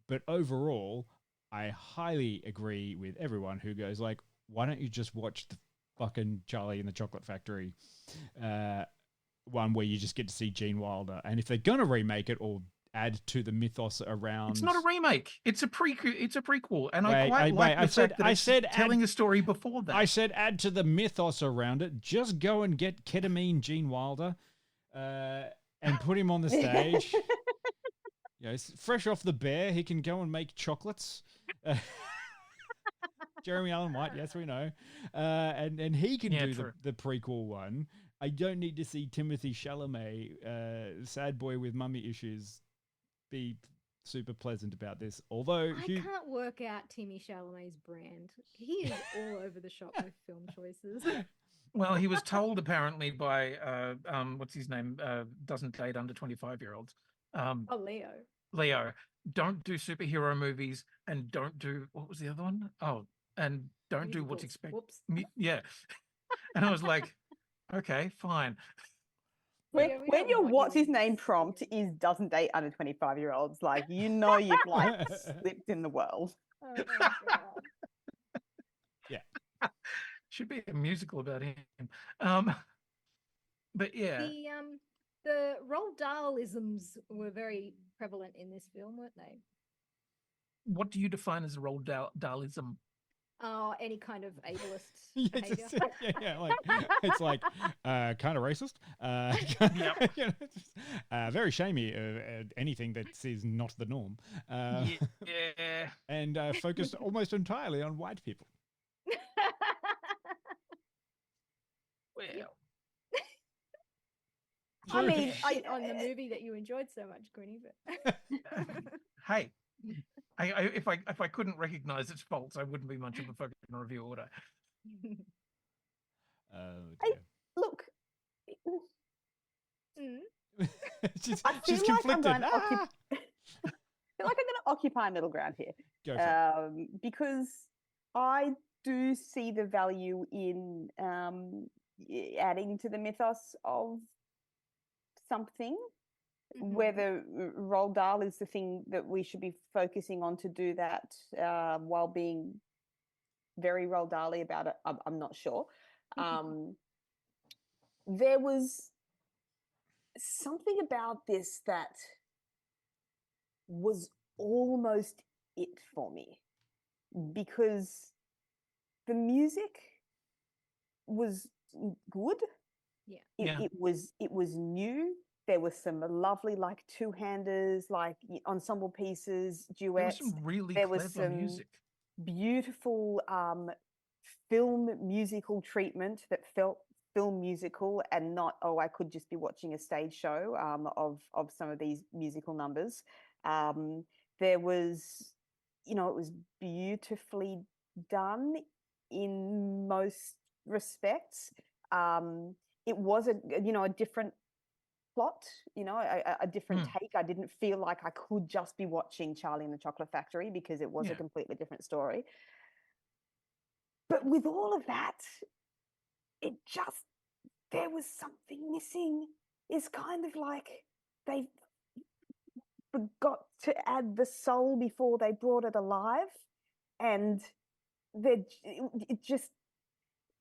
Speaker 11: But overall, I highly agree with everyone who goes like, why don't you just watch the fucking Charlie and the Chocolate Factory one where you just get to see Gene Wilder? And if they're gonna remake it or add to the mythos around,
Speaker 5: it's not a remake. It's a prequel, and
Speaker 11: Wait,
Speaker 5: I quite like the fact that it's telling a story before that.
Speaker 11: I said add to the mythos around it. Just go and get ketamine Gene Wilder, and put him on the stage. Fresh off the bear, he can go and make chocolates. Jeremy Allen White, yes, we know. And he can do the prequel one. I don't need to see Timothée Chalamet, sad boy with mummy issues, be super pleasant about this. Although
Speaker 7: I can't work out Timmy Chalamet's brand. He is all over the shop with film choices.
Speaker 5: Well, he was told apparently by what's his name? Doesn't date under 25-year-olds. Leo, don't do superhero movies, and don't do, what was the other one? Oh, and don't do what's expected. Yeah. And I was like, okay, fine.
Speaker 12: When your what's his name prompt is doesn't date under 25-year-olds, like, you've like slipped in the world.
Speaker 7: Oh my God.
Speaker 11: Yeah.
Speaker 5: Should be a musical about him. But yeah.
Speaker 7: The Roald Dahl-isms were very prevalent in this film, weren't they?
Speaker 5: What do you define as a Roald Dahlism?
Speaker 7: Oh, any kind of ableist behavior.
Speaker 11: Like, it's like kind of racist. Very shamey. Anything that is not the norm.
Speaker 5: Yeah.
Speaker 11: And focused almost entirely on white people.
Speaker 5: Well.
Speaker 7: I mean, on the movie that you enjoyed so much, Quinny. But
Speaker 5: hey, if I couldn't recognize its faults, I wouldn't be much of a fucking review, would I?
Speaker 12: Look,
Speaker 11: she's
Speaker 12: I feel like
Speaker 11: conflicted.
Speaker 12: I feel like I'm going to occupy middle ground here.
Speaker 11: Go for
Speaker 12: it. Because I do see the value in adding to the mythos of something. Whether Roald Dahl is the thing that we should be focusing on to do that while being very Roald Dahl-y about it, I'm not sure. There was something about this that was almost it for me, because the music was good. It was new. There was some lovely, like, two-handers, like ensemble pieces, duets.
Speaker 5: There was some really clever music.
Speaker 12: Beautiful film musical treatment that felt film musical and not, I could just be watching a stage show of some of these musical numbers. There was, it was beautifully done in most respects. It was a different plot, a different take. I didn't feel like I could just be watching Charlie and the Chocolate Factory because it was a completely different story. But with all of that, there was something missing. It's kind of like they forgot to add the soul before they brought it alive. And it just,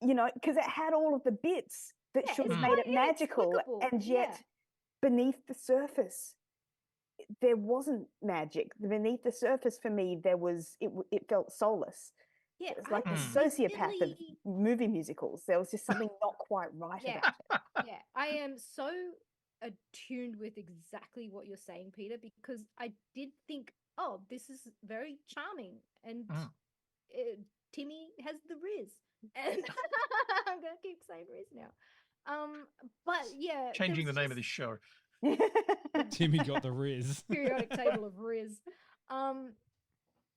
Speaker 12: because it had all of the bits that should have made it magical, and yet beneath the surface, there wasn't magic. Beneath the surface, for me, it felt soulless.
Speaker 7: Yeah,
Speaker 12: it's like the sociopath of movie musicals. There was just something not quite right about it.
Speaker 7: Yeah, I am so attuned with exactly what you're saying, Peter, because I did think, oh, this is very charming, and Timmy has the Riz, and I'm gonna keep saying Riz now. But yeah,
Speaker 5: Changing the name of this show.
Speaker 11: Timmy got the Riz.
Speaker 7: Periodic table of Riz.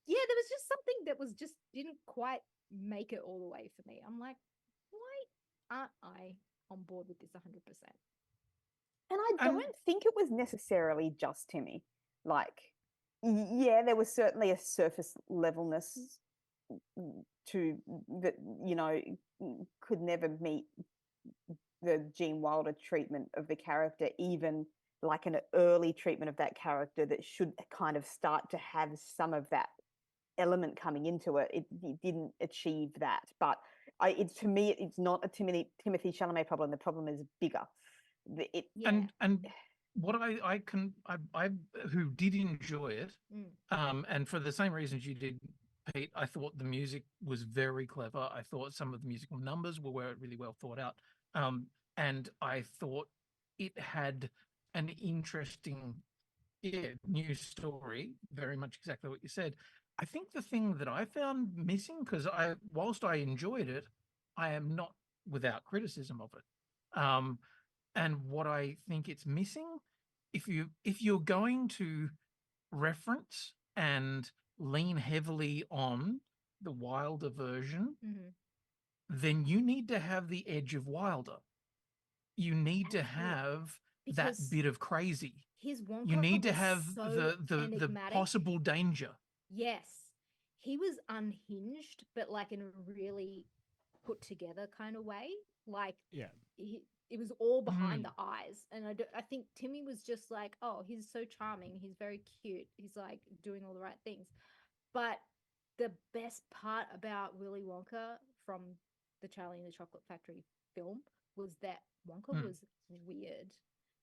Speaker 7: Yeah, there was just something that was just didn't quite make it all the way for me. I'm like, why aren't I on board with this 100%?
Speaker 12: And I don't think it was necessarily just Timmy. Like, yeah, there was certainly a surface levelness to that, you know, could never meet the Gene Wilder treatment of the character, even like an early treatment of that character that should kind of start to have some of that element coming into it. It didn't achieve that. But to me, it's not a Timothy Chalamet problem. The problem is bigger.
Speaker 5: And what I who did enjoy it, and for the same reasons you did, Pete, I thought the music was very clever. I thought some of the musical numbers were really well thought out. And I thought it had an interesting new story, very much exactly what you said. I think the thing that I found missing, because whilst I enjoyed it, I am not without criticism of it. And what I think it's missing, if you're going to reference and lean heavily on the Wilder version, then you need to have the edge of Wilder. You need to have that bit of crazy.
Speaker 7: His Wonka
Speaker 5: You need to
Speaker 7: was
Speaker 5: have
Speaker 7: so
Speaker 5: the
Speaker 7: enigmatic.
Speaker 5: possible danger.
Speaker 7: Yes, he was unhinged, but like in a really put together kind of way. Like, it was all behind the eyes. And I think Timmy was just like, oh, he's so charming. He's very cute. He's like doing all the right things. But the best part about Willy Wonka from the Charlie and the Chocolate Factory film was that Wonka was weird.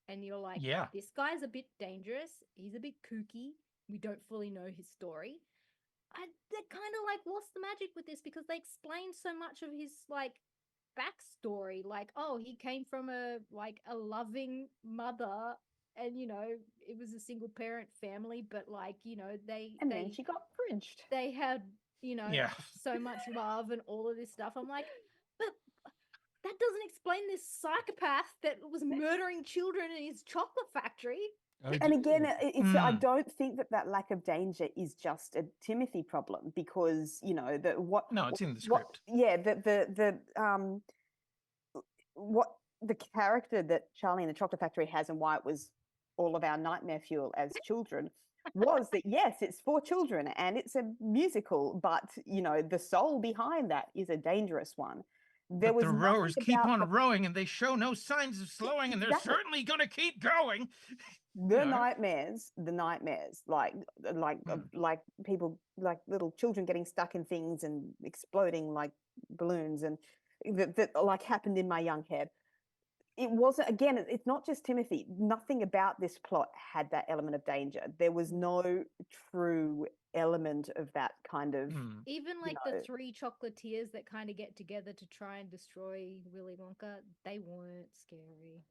Speaker 7: And you're like, this guy's a bit dangerous. He's a bit kooky. We don't fully know his story. They kind of like lost the magic with this because they explained so much of his like backstory. Like, oh, he came from a loving mother, and you know, it was a single parent family, but like, you know,
Speaker 12: then she got fridged.
Speaker 7: They had, you know, so much love and all of this stuff. I'm like, but that doesn't explain this psychopath that was murdering children in his chocolate factory.
Speaker 12: And again, I don't think that lack of danger is just a Timothy problem, because you know
Speaker 5: it's in the script.
Speaker 12: What the character that Charlie and the Chocolate Factory has, and why it was all of our nightmare fuel as children, was that yes, it's for children and it's a musical, but you know the soul behind that is a dangerous one.
Speaker 5: But the rowers keep on rowing and they show no signs of slowing, and they're certainly going to keep going.
Speaker 12: The nightmares, like people, like little children getting stuck in things and exploding like balloons, and that like happened in my young head. It wasn't, again, it's not just Timothy. Nothing about this plot had that element of danger. There was no true element of that kind of
Speaker 7: even like the three chocolatiers that kind of get together to try and destroy Willy Wonka, they weren't scary.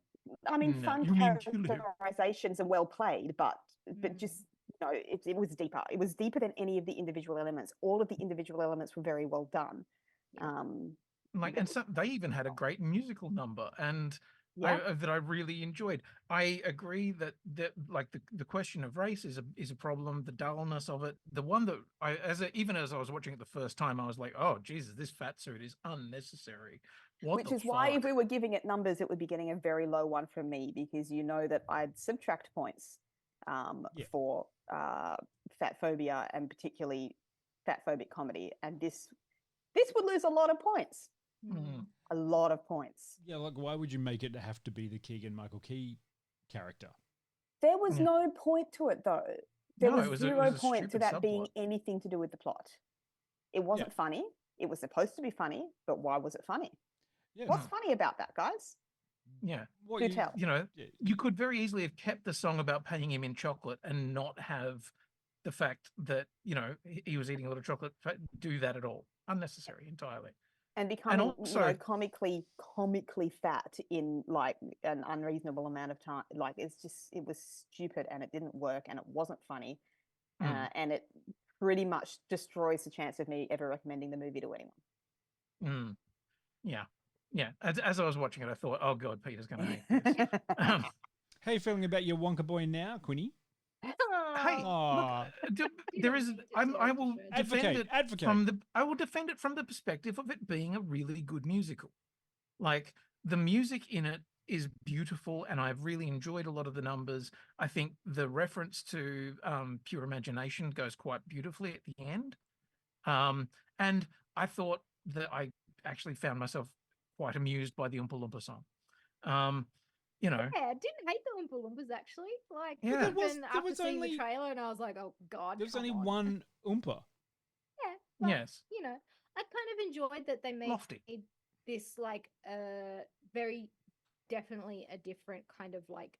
Speaker 12: I mean, fun characterizations are well played, but just, you know, it was deeper. It was deeper than any of the individual elements. All of the individual elements were very well done.
Speaker 5: And so they even had a great musical number, and that I really enjoyed. I agree that like the question of race is a problem. The dullness of it, the one that even as I was watching it the first time, I was like, oh Jesus, this fat suit is unnecessary.
Speaker 12: Which is why if we were giving it numbers, it would be getting a very low one from me, because you know that I'd subtract points for fat phobia, and particularly fat phobic comedy, and this would lose a lot of points. A lot of points.
Speaker 11: Yeah, like why would you make it have to be the Keegan-Michael Key character?
Speaker 12: There was no point to it, though. There was zero point to that being anything to do with the plot. It wasn't funny. It was supposed to be funny, but why was it funny?
Speaker 11: Yeah,
Speaker 12: What's funny about that, guys?
Speaker 5: Yeah.
Speaker 12: Do tell.
Speaker 5: You know, you could very easily have kept the song about paying him in chocolate and not have the fact that, you know, he was eating a lot of chocolate. Do that at all. Unnecessary entirely.
Speaker 12: And becoming,
Speaker 5: also,
Speaker 12: comically fat in like an unreasonable amount of time. Like it was stupid and it didn't work and it wasn't funny. And it pretty much destroys the chance of me ever recommending the movie to anyone.
Speaker 5: Yeah. As I was watching it, I thought, oh God, Peter's going to hate this.
Speaker 11: How you feeling about your Wonka boy now, Quinny?
Speaker 5: Hey, look, there is. I will defend it I will defend it from the perspective of it being a really good musical. Like the music in it is beautiful, and I've really enjoyed a lot of the numbers. I think the reference to Pure Imagination goes quite beautifully at the end. And I thought that I actually found myself quite amused by the Oompa Loompa song.
Speaker 7: Yeah, I didn't hate the Oompa Loompas actually. Like,
Speaker 5: Yeah.
Speaker 7: even after seeing the trailer, and I was like, oh God,
Speaker 11: There was only one Oompa.
Speaker 7: Yeah. But,
Speaker 5: Yes.
Speaker 7: I kind of enjoyed that they made
Speaker 5: Lofty.
Speaker 7: this like very definitely a different kind of like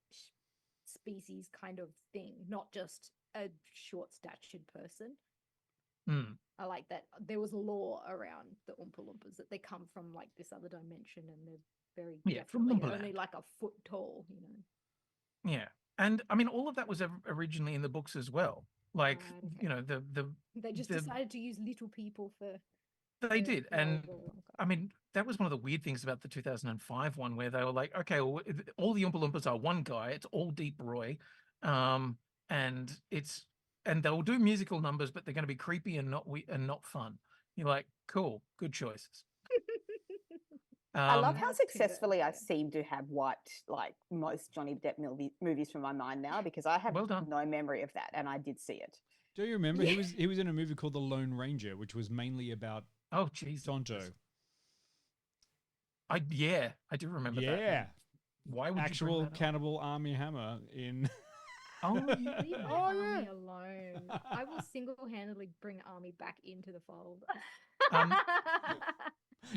Speaker 7: species kind of thing, not just a short-statured person. I like that there was lore around the Oompa Loompas, that they come from like this other dimension and they're very
Speaker 5: from
Speaker 7: definitely
Speaker 5: Loompa
Speaker 7: only
Speaker 5: Land.
Speaker 7: like a foot tall,
Speaker 5: Yeah. And I mean, all of that was originally in the books as well. Like,
Speaker 7: They just decided to use little people for.
Speaker 5: They did. And I mean, that was one of the weird things about the 2005 one, where they were like, okay, well, all the Oompa Loompas are one guy. It's all Deep Roy. And they'll do musical numbers, but they're going to be creepy and not fun. You're like, cool, good choices.
Speaker 12: I love how successfully I seem to have wiped like most Johnny Depp movies from my mind now, because I have no memory of that, and I did see it.
Speaker 11: Do you remember he was in a movie called The Lone Ranger, which was mainly about Tonto.
Speaker 5: I do remember that.
Speaker 11: Yeah.
Speaker 5: Why would
Speaker 11: actual
Speaker 5: you bring that up?
Speaker 11: Cannibal Army Hammer in?
Speaker 7: Oh, leave my Army alone. I will single-handedly bring Army back into the fold.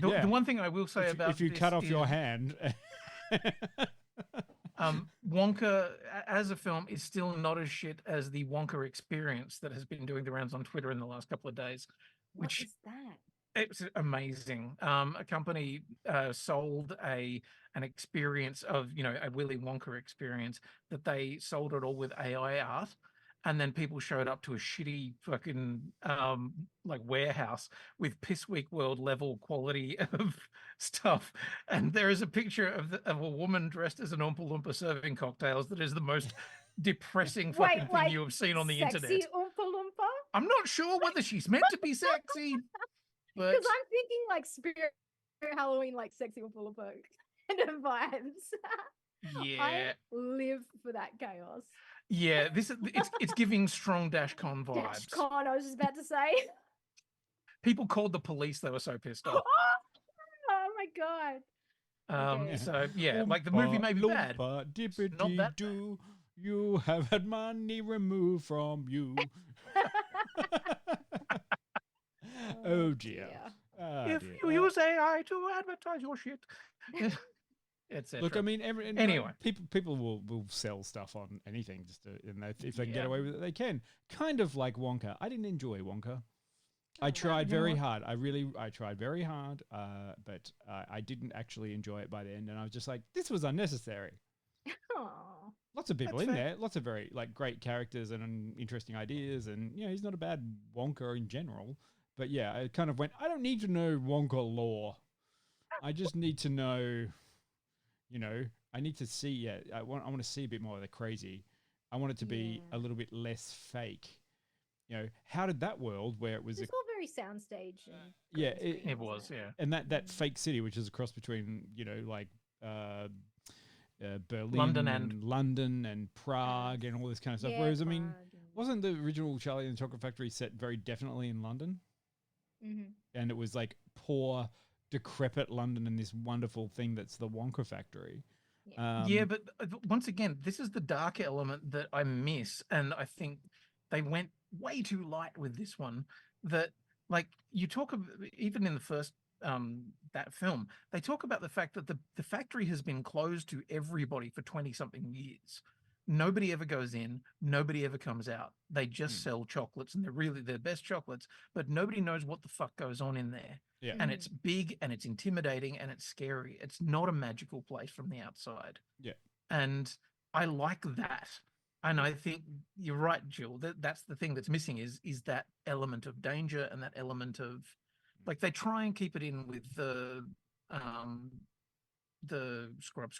Speaker 5: The one thing I will say about
Speaker 11: if you
Speaker 5: this
Speaker 11: cut off your
Speaker 5: is,
Speaker 11: hand.
Speaker 5: Wonka as a film is still not as shit as the Wonka experience that has been doing the rounds on Twitter in the last couple of days.
Speaker 7: What is that?
Speaker 5: It's amazing. A company sold an experience of, a Willy Wonka experience, that they sold it all with AI art. And then people showed up to a shitty fucking like warehouse with Piss Week World level quality of stuff. And there is a picture of a woman dressed as an Oompa Loompa serving cocktails that is the most depressing fucking thing you have seen on the internet.
Speaker 7: Sexy Oompa Loompa?
Speaker 5: I'm not sure whether she's meant to be sexy, but
Speaker 7: Because I'm thinking like Spirit Halloween, like sexy Oompa Loompa kind of vibes.
Speaker 5: Yeah.
Speaker 7: I live for that chaos.
Speaker 5: Yeah, it's giving strong DashCon vibes.
Speaker 7: DashCon, I was just about to say.
Speaker 5: People called the police; they were so pissed off.
Speaker 7: Oh my god. Okay.
Speaker 5: So yeah, like the movie may be bad.
Speaker 11: Dippity
Speaker 5: Not that
Speaker 11: do, you have had money removed from you. Oh dear.
Speaker 5: If you use AI to advertise your shit.
Speaker 11: Look, I mean,
Speaker 5: anyway,
Speaker 11: people will sell stuff on anything just to, if they can get away with it, they can. Kind of like Wonka. I didn't enjoy Wonka. I tried very hard. I tried very hard, but I didn't actually enjoy it by the end. And I was just like, this was unnecessary.
Speaker 7: Aww.
Speaker 11: Lots of people there, lots of very great characters and interesting ideas, and he's not a bad Wonka in general. But yeah, I kind of went, I don't need to know Wonka lore. I just need to know. I need to see. I want to see a bit more of the crazy. I want it to be a little bit less fake. How did that world where it was
Speaker 7: It's all very soundstage.
Speaker 11: it
Speaker 5: was, yeah.
Speaker 11: And that fake city, which is a cross between Berlin, London and Prague and all this kind of stuff.
Speaker 7: Yeah,
Speaker 11: Whereas I mean,
Speaker 7: Prague,
Speaker 11: wasn't the original Charlie and the Chocolate Factory set very definitely in London?
Speaker 7: Mm-hmm.
Speaker 11: And it was like poor, decrepit London and this wonderful thing that's the Wonka factory.
Speaker 5: Yeah, but once again, this is the dark element that I miss, and I think they went way too light with this one. That, like, you talk of, even in the first that film, they talk about the fact that the factory has been closed to everybody for 20-something years. nobody ever goes in, nobody ever comes out. They just sell chocolates, and they're really their best chocolates, but nobody knows what the fuck goes on in there.
Speaker 11: Yeah.
Speaker 5: And it's big and it's intimidating and it's scary. It's not a magical place from the outside.
Speaker 11: Yeah.
Speaker 5: And I like that. And I think you're right, Jill. That's the thing that's missing is that element of danger and that element of, like, they try and keep it in with the scrub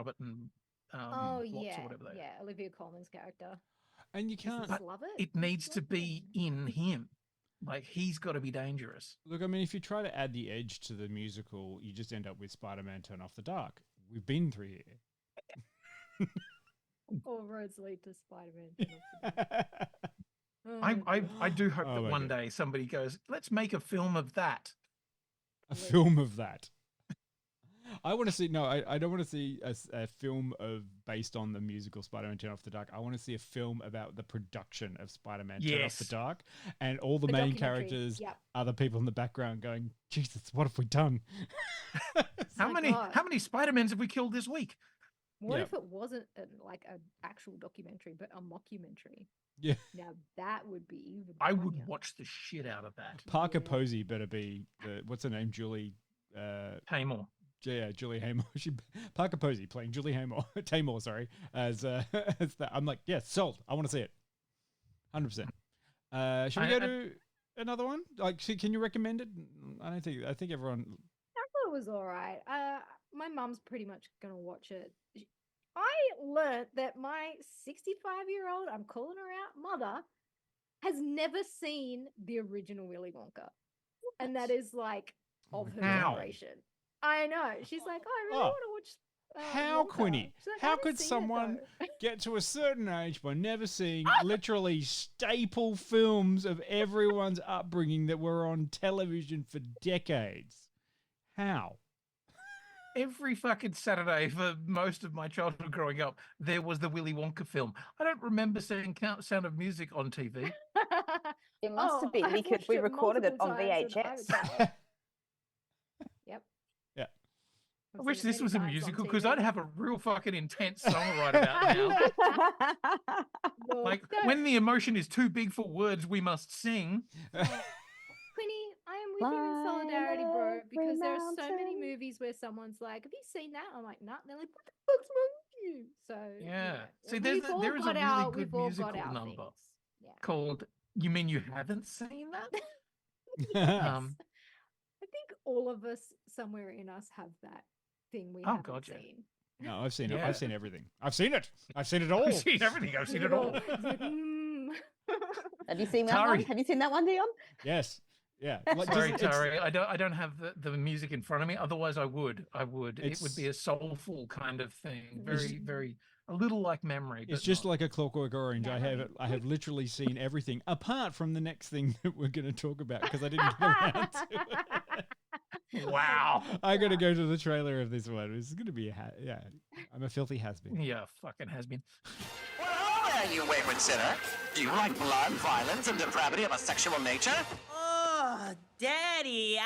Speaker 5: it and
Speaker 7: Oh
Speaker 5: Lots or
Speaker 7: yeah,
Speaker 5: whatever they are.
Speaker 7: yeah, Olivia Colman's character.
Speaker 11: And you can't.
Speaker 7: Just love it.
Speaker 5: It needs to be in him. Like, he's got to be dangerous.
Speaker 11: Look, I mean, if you try to add the edge to the musical, you just end up with Spider-Man Turn Off the Dark. We've been through here.
Speaker 7: All roads lead to Spider-Man.
Speaker 5: I do hope
Speaker 11: Oh
Speaker 5: that
Speaker 11: my
Speaker 5: one
Speaker 11: God.
Speaker 5: day somebody goes, let's make a film of that.
Speaker 11: A film of that. I want to see. No, I don't want to see a film based on the musical Spider-Man Turn Off the Dark. I want to see a film about the production of Spider-Man Turn Off the
Speaker 5: Yes.
Speaker 11: Dark, and all the
Speaker 7: The
Speaker 11: main
Speaker 7: documentary,
Speaker 11: characters
Speaker 7: yep.
Speaker 11: are the people in the background going, "Jesus, what have we done?"
Speaker 5: How
Speaker 7: my
Speaker 5: many
Speaker 7: God.
Speaker 5: how many Spider-Mans have we killed this week?
Speaker 7: What
Speaker 11: Yeah.
Speaker 7: if it wasn't like an actual documentary, but a mockumentary?
Speaker 11: Yeah.
Speaker 7: Now that would be even.
Speaker 5: I would
Speaker 7: funnier.
Speaker 5: watch the shit out of that.
Speaker 11: Parker
Speaker 7: Yeah.
Speaker 11: Posey better be what's her name, Julie.
Speaker 5: Taymor.
Speaker 11: Yeah, Julie Haymore. Parker Posey playing Julie Haymore, Taymor, sorry, as as that. I'm like, yes, sold. I want to see it, 100%. Should we go to another one? Like, can you recommend it? I think everyone.
Speaker 7: I thought it was all right. My mum's pretty much gonna watch it. I learnt that my 65-year-old, I'm calling her out, mother, has never seen the original Willy Wonka, and that is like of her
Speaker 5: How?
Speaker 7: generation. I know. She's like, oh, I really
Speaker 11: Oh.
Speaker 7: want to watch.
Speaker 11: How,
Speaker 7: Wonka."
Speaker 11: Quinny?
Speaker 7: She's like, "I
Speaker 11: How
Speaker 7: haven't
Speaker 11: could
Speaker 7: seen it,
Speaker 11: someone
Speaker 7: though."
Speaker 11: get to a certain age by never seeing literally staple films of everyone's upbringing that were on television for decades? How?
Speaker 5: Every fucking Saturday for most of my childhood growing up, there was the Willy Wonka film. I don't remember seeing Sound of Music on TV.
Speaker 12: It must
Speaker 7: Oh,
Speaker 12: have been
Speaker 7: I've
Speaker 12: because
Speaker 7: watched
Speaker 12: we
Speaker 7: it
Speaker 12: recorded it
Speaker 7: multiple
Speaker 12: on
Speaker 7: times and I
Speaker 12: VHS.
Speaker 7: would tell. Yep.
Speaker 11: Yeah.
Speaker 7: I've
Speaker 5: I wish
Speaker 7: seen it
Speaker 5: this
Speaker 7: many
Speaker 5: was a
Speaker 7: times on
Speaker 5: musical because
Speaker 7: TV.
Speaker 5: I'd have a real fucking intense song right about now.
Speaker 7: Well,
Speaker 5: Like,
Speaker 7: don't-
Speaker 5: when the emotion is too big for words, we must sing.
Speaker 7: Quinny, I am with you in solidarity, bro,
Speaker 12: Climb
Speaker 7: because there are
Speaker 12: every
Speaker 7: so many
Speaker 12: mountain.
Speaker 7: movies where someone's like, "Have you seen that?" I'm like, "Nah." They're like, "What the fuck's wrong with you?" So
Speaker 5: Yeah. See,
Speaker 7: we've all
Speaker 5: there is a
Speaker 7: got
Speaker 5: really
Speaker 7: our-
Speaker 5: good
Speaker 7: we've all got
Speaker 5: musical
Speaker 7: our
Speaker 5: number
Speaker 7: things. Yeah.
Speaker 5: called You Mean You Haven't Seen That?
Speaker 7: Yes.
Speaker 5: Um,
Speaker 7: I think all of us, somewhere in us, have that thing we
Speaker 5: Oh,
Speaker 7: haven't
Speaker 5: God, yeah.
Speaker 7: seen.
Speaker 11: No, I've seen it.
Speaker 5: Yeah.
Speaker 11: I've seen everything. I've seen it. I've seen it all.
Speaker 5: I've seen everything. I've seen it all.
Speaker 7: It's like, mm.
Speaker 12: Have you seen that one?
Speaker 5: Tari.
Speaker 12: Have you seen that one, Dion?
Speaker 11: Yes. Yeah. Like,
Speaker 5: Sorry,
Speaker 11: just- it's-
Speaker 5: Tari, I don't have the music in front of me. Otherwise, I would. It would
Speaker 11: It's-
Speaker 5: be a soulful kind of thing.
Speaker 11: It's-
Speaker 5: Very, very, a little like memory.
Speaker 11: It's
Speaker 5: but
Speaker 11: just
Speaker 5: not.
Speaker 11: like a Clockwork Orange. I
Speaker 7: Memory.
Speaker 11: have literally seen everything apart from the next thing that we're going to talk about because I didn't get around to it.
Speaker 5: Wow.
Speaker 11: I got to go to the trailer of this one. It's going to be yeah. I'm a filthy has-been.
Speaker 5: Yeah, fucking has been.
Speaker 13: Well, hello there, you wayward sinner. Do you like blood, violence, and depravity of a sexual nature?
Speaker 14: Oh, Daddy,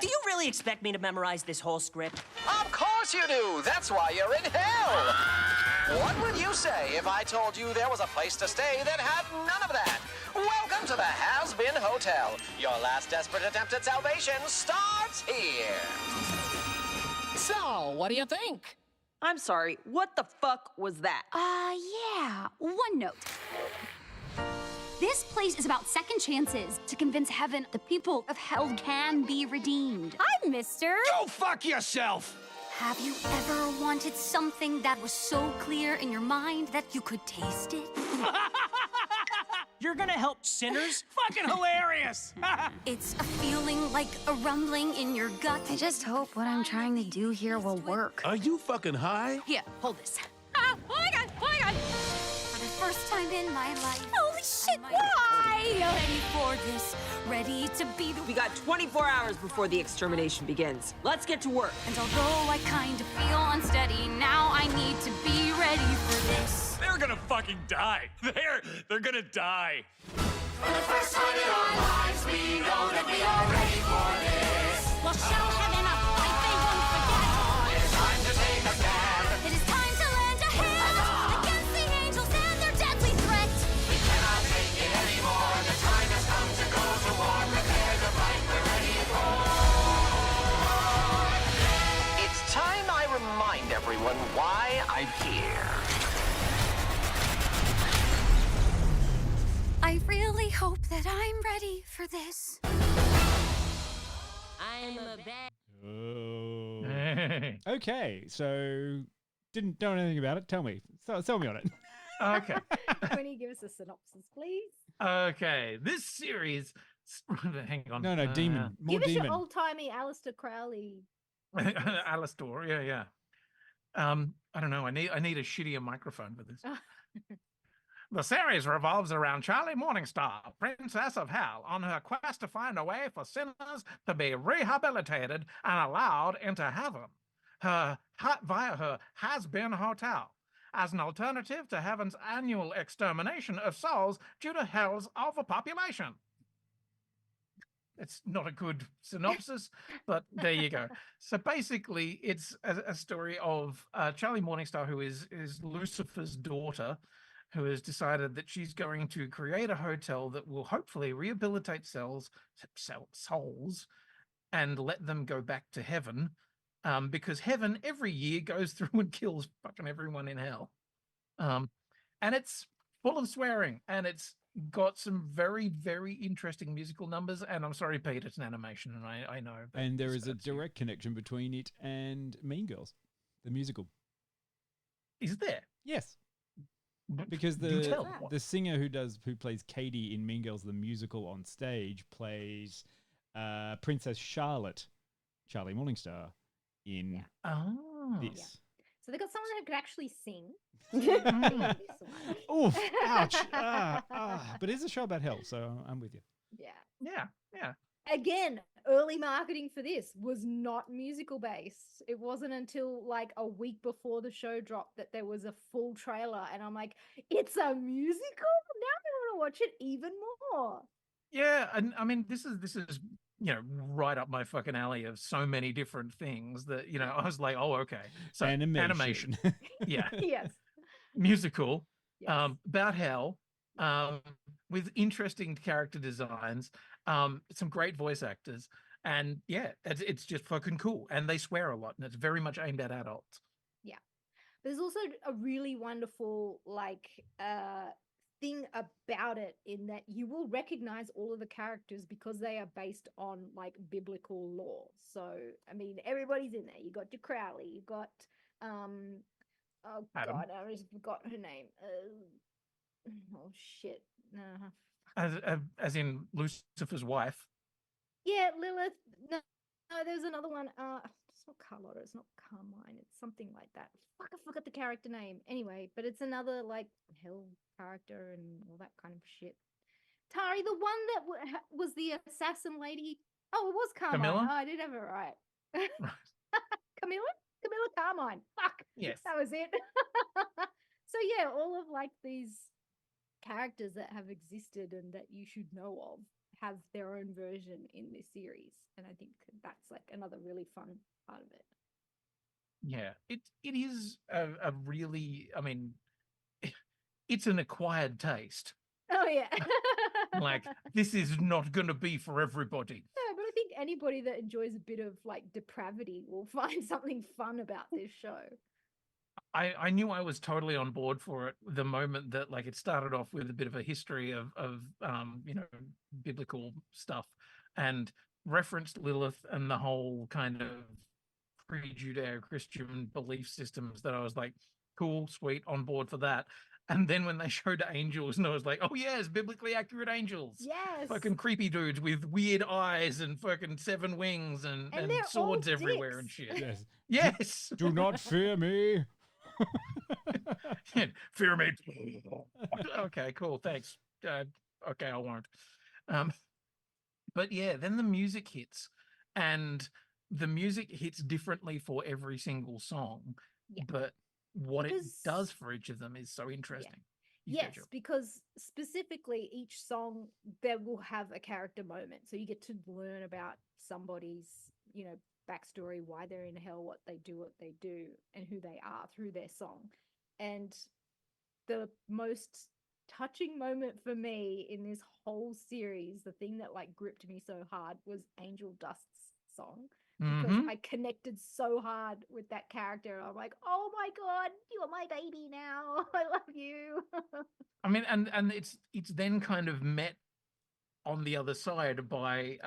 Speaker 14: Do you really expect me to memorize this whole script?
Speaker 13: Of course you do. That's why you're in hell. What would you say if I told you there was a place to stay that had none of that? Welcome to the Hazbin Hotel. Your last desperate attempt at salvation starts here.
Speaker 14: So, what do you think? I'm sorry, what the fuck was that?
Speaker 2: Yeah. One note. This place is about second chances to convince heaven the people of hell can be redeemed. Hi, mister.
Speaker 13: Go fuck yourself!
Speaker 2: Have you ever wanted something that was so clear in your mind that you could taste it?
Speaker 14: You're gonna help sinners?
Speaker 13: Fucking hilarious!
Speaker 2: It's a feeling like a rumbling in your gut. I just hope what I'm trying to do here will work.
Speaker 8: Are you fucking high?
Speaker 2: Here, hold this. Oh my god, oh my god! For the first time in my life. Holy shit, why? Ready for this, ready to be the...
Speaker 14: We got 24 hours before the extermination begins. Let's get to work.
Speaker 2: And although I kind of feel unsteady, now I need to be ready for this.
Speaker 13: They're gonna fucking die. They're gonna die.
Speaker 2: For the first time in our lives, we know that we are ready for this. We'll show heaven up like they won't forget. It's time to take a stand. It is time to lend a ready for this.
Speaker 14: I'm a bad.
Speaker 11: Oh. Okay, so didn't know anything about it. Tell me. Sell me on it.
Speaker 5: Okay.
Speaker 7: Quinny, give us a synopsis, please.
Speaker 5: Okay. This series. Hang on.
Speaker 11: No, demon. More
Speaker 7: Give us
Speaker 11: demon.
Speaker 7: your old-timey Aleister Crowley.
Speaker 5: Alastor. Yeah. I don't know. I need a shittier microphone for this. The series revolves around Charlie Morningstar, Princess of Hell, on her quest to find a way for sinners to be rehabilitated and allowed into heaven via her Hazbin hotel, as an alternative to heaven's annual extermination of souls due to hell's overpopulation. It's not a good synopsis, but there you go. So basically, it's a story of Charlie Morningstar, who is Lucifer's daughter, who has decided that she's going to create a hotel that will hopefully rehabilitate souls and let them go back to heaven, because heaven every year goes through and kills fucking everyone in hell. And it's full of swearing, and it's got some very, very interesting musical numbers. And I'm sorry, Pete, it's an animation, and I know.
Speaker 11: And there is a direct connection between it and Mean Girls, the musical.
Speaker 5: Is there?
Speaker 11: Yes. Because the singer who plays Katie in Mean Girls the musical on stage plays Princess Charlotte, Charlie Morningstar, in this.
Speaker 7: So they got someone who could actually sing.
Speaker 11: Oof! Ouch! But it's a show about hell, so I'm with you.
Speaker 5: Yeah.
Speaker 7: Again, early marketing for this was not musical based. It wasn't until like a week before the show dropped that there was a full trailer, and I'm like, it's a musical? Now I want to watch it even more.
Speaker 5: Yeah, and I mean, this is right up my fucking alley of so many different things that I was like, oh, okay. So animation. Yeah.
Speaker 7: Yes.
Speaker 5: Musical.
Speaker 7: Yes.
Speaker 5: About hell. With interesting character designs. Some great voice actors, and yeah, it's just fucking cool. And they swear a lot, and it's very much aimed at adults.
Speaker 7: Yeah, there's also a really wonderful thing about it in that you will recognize all of the characters because they are based on like biblical lore. So I mean, everybody's in there. You got your Crowley, you got oh
Speaker 5: Adam.
Speaker 7: god, I just forgot her name. Oh shit.
Speaker 5: As in Lucifer's wife.
Speaker 7: Yeah, Lilith. No, there's another one. It's not Carlotta. It's not Carmine. It's something like that. Fuck, I forgot the character name. Anyway, but it's another like hell character and all that kind of shit. Tari, the one that was the assassin lady. Oh, it was Carmine.
Speaker 5: Camilla?
Speaker 7: Oh, I did have it right. Camilla Carmine. Fuck.
Speaker 5: Yes.
Speaker 7: That was it. So yeah, all of like these characters that have existed and that you should know of have their own version in this series, and I think that's like another really fun part of it.
Speaker 5: Yeah, it is a really, I mean, it's an acquired taste.
Speaker 7: Oh yeah.
Speaker 5: Like, this is not going to be for everybody.
Speaker 7: Yeah, but I think anybody that enjoys a bit of like depravity will find something fun about this show.
Speaker 5: I knew I was totally on board for it the moment that like it started off with a bit of a history of biblical stuff and referenced Lilith and the whole kind of pre-Judeo-Christian belief systems, that I was like, cool, sweet, on board for that. And then when they showed angels, and I was like, oh yes, biblically accurate angels.
Speaker 7: Yes.
Speaker 5: Fucking creepy dudes with weird eyes and fucking 7 wings and swords everywhere and shit.
Speaker 11: Yes.
Speaker 5: Yes.
Speaker 11: Do not fear me.
Speaker 5: Fear me. Okay, cool. Thanks. Okay, I won't. But yeah, then the music hits, and the music hits differently for every single song.
Speaker 7: Yeah.
Speaker 5: But what it does for each of them is so interesting.
Speaker 7: Yeah. Yes, because specifically each song there will have a character moment, so you get to learn about somebody's, backstory, why they're in hell, what they do, and who they are through their song. And the most touching moment for me in this whole series, the thing that like gripped me so hard, was Angel Dust's song, because I connected so hard with that character. I'm like, oh my god, you're my baby now. I love you.
Speaker 5: I mean, and it's then kind of met on the other side by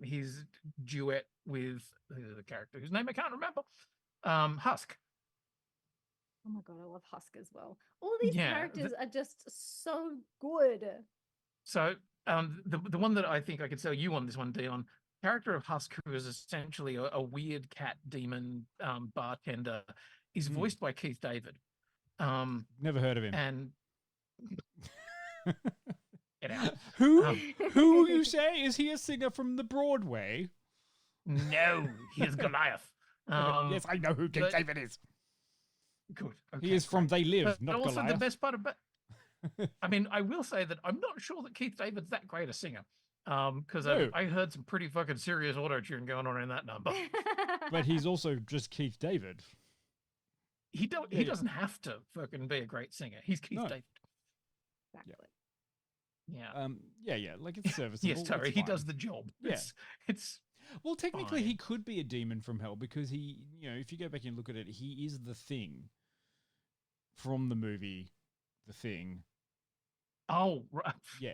Speaker 5: his duet with the character whose name I can't remember, Husk.
Speaker 7: Oh my god, I love Husk as well. All these
Speaker 5: Yeah,
Speaker 7: characters are just so good.
Speaker 5: So the one that I think I could sell you on this one, Dion, character of Husk, who is essentially a weird cat demon bartender, is voiced by Keith David.
Speaker 11: Never heard of him.
Speaker 5: And get out.
Speaker 11: Who you say? Is he a singer from the Broadway?
Speaker 5: No, he is Goliath.
Speaker 11: Yes, I know who Keith David is.
Speaker 5: Good. Okay,
Speaker 11: He is from They Live,
Speaker 5: but
Speaker 11: not
Speaker 5: also
Speaker 11: Goliath.
Speaker 5: the best part about, I mean, I will say that I'm not sure that Keith David's that great a singer. Because
Speaker 11: No.
Speaker 5: I heard some pretty fucking serious auto-tune going on in that number.
Speaker 11: But he's also just Keith David.
Speaker 5: He doesn't have to fucking be a great singer. He's Keith David.
Speaker 7: Exactly.
Speaker 5: Yeah.
Speaker 11: Yeah. Like it's serviceable.
Speaker 5: Yes, Terry,
Speaker 11: it's
Speaker 5: he
Speaker 11: fine.
Speaker 5: does the job.
Speaker 11: Yeah.
Speaker 5: It's
Speaker 11: well, technically,
Speaker 5: fine.
Speaker 11: he could be a demon from hell because he, if you go back and look at it, he is the Thing from the movie The Thing.
Speaker 5: Oh, right.
Speaker 11: Yeah.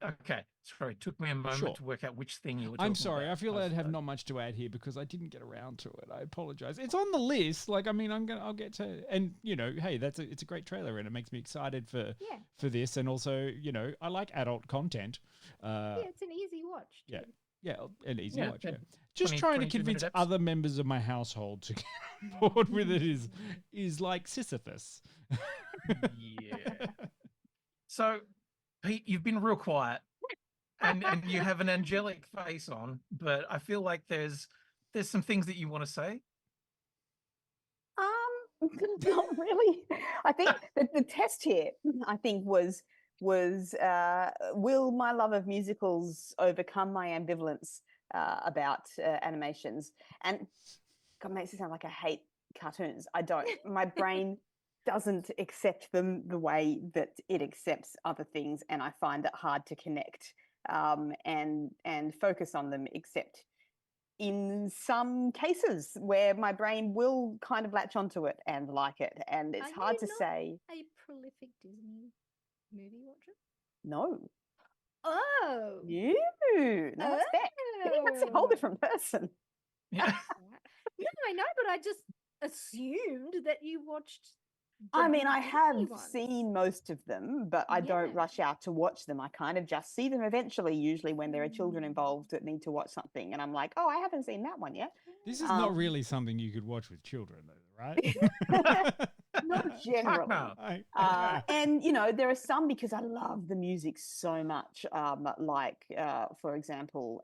Speaker 5: Okay. Sorry, it took me a moment
Speaker 11: Sure.
Speaker 5: to work out which thing you were talking
Speaker 11: I'm sorry.
Speaker 5: about.
Speaker 11: I feel I'd have not much to add here because I didn't get around to it. I apologize. It's on the list. Like, I mean, I'll get to, and hey, it's a great trailer and it makes me excited for this. And also, I like adult content.
Speaker 7: Yeah, it's an easy watch.
Speaker 11: Yeah. Yeah, an easy
Speaker 5: Yeah,
Speaker 11: watch. Yeah.
Speaker 5: 20,
Speaker 11: Just trying to
Speaker 5: 22
Speaker 11: convince
Speaker 5: minute eps.
Speaker 11: other members of my household to get on board with it is like Sisyphus.
Speaker 5: Yeah. So, Pete, you've been real quiet, and you have an angelic face on, but I feel like there's some things that you want to say.
Speaker 12: Not really. I think the test here, I think, was will my love of musicals overcome my ambivalence about animations? And God, it makes it sound like I hate cartoons. I don't. My brain doesn't accept them the way that it accepts other things, and I find it hard to connect and focus on them, except in some cases where my brain will kind of latch onto it and like it, and it's hard to say.
Speaker 7: A prolific Disney movie watcher?
Speaker 12: No.
Speaker 7: Oh.
Speaker 12: You. No, that's Beck. I think that's a whole different person.
Speaker 5: Yeah.
Speaker 7: No, I know, but I just assumed that you watched.
Speaker 12: I mean, I
Speaker 7: Disney
Speaker 12: have
Speaker 7: ones.
Speaker 12: seen most of them, but I don't rush out to watch them. I kind of just see them eventually, usually when there are children involved that need to watch something. And I'm like, oh, I haven't seen that one yet.
Speaker 11: This is not really something you could watch with children, though, right?
Speaker 12: Not generally. And, there are some because I love the music so much. For example,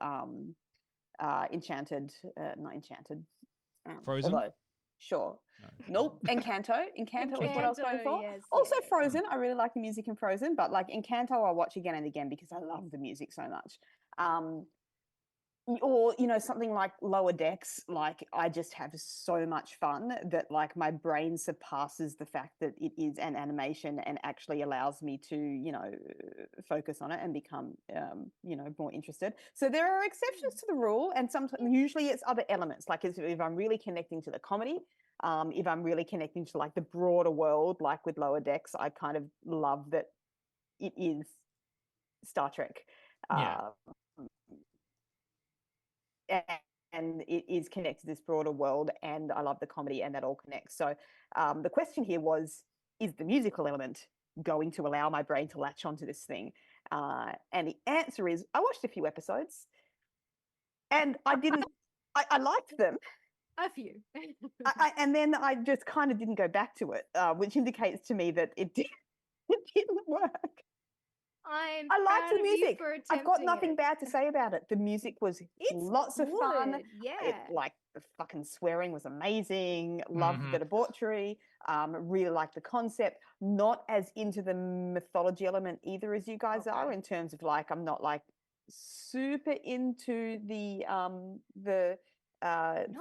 Speaker 12: Enchanted, not Enchanted.
Speaker 11: Frozen?
Speaker 12: Although, sure. Nope. Encanto is what I was going for.
Speaker 7: Yes,
Speaker 12: Also Frozen. I really like the music in Frozen, but like Encanto I watch again and again because I love the music so much. Or something like Lower Decks, like I just have so much fun that like my brain surpasses the fact that it is an animation and actually allows me to focus on it and become more interested. So there are exceptions to the rule, and sometimes usually it's other elements, like if I'm really connecting to the comedy, if I'm really connecting to like the broader world, like with Lower Decks, I kind of love that it is Star Trek. And it is connected to this broader world, and I love the comedy, and that all connects. So the question here was, is the musical element going to allow my brain to latch onto this thing? And the answer is, I watched a few episodes, and I didn't. I liked them.
Speaker 7: A few.
Speaker 12: And then I just kind of didn't go back to it, which indicates to me that it didn't work.
Speaker 7: I
Speaker 12: like the music. I've got
Speaker 7: attempting
Speaker 12: nothing
Speaker 7: it.
Speaker 12: bad to say about it. The music was lots of fun.
Speaker 7: good, yeah.
Speaker 12: Like the fucking swearing was amazing. Loved the debauchery. Really liked the concept. Not as into the mythology element either as you guys are, in terms of like I'm not like super into the
Speaker 7: Not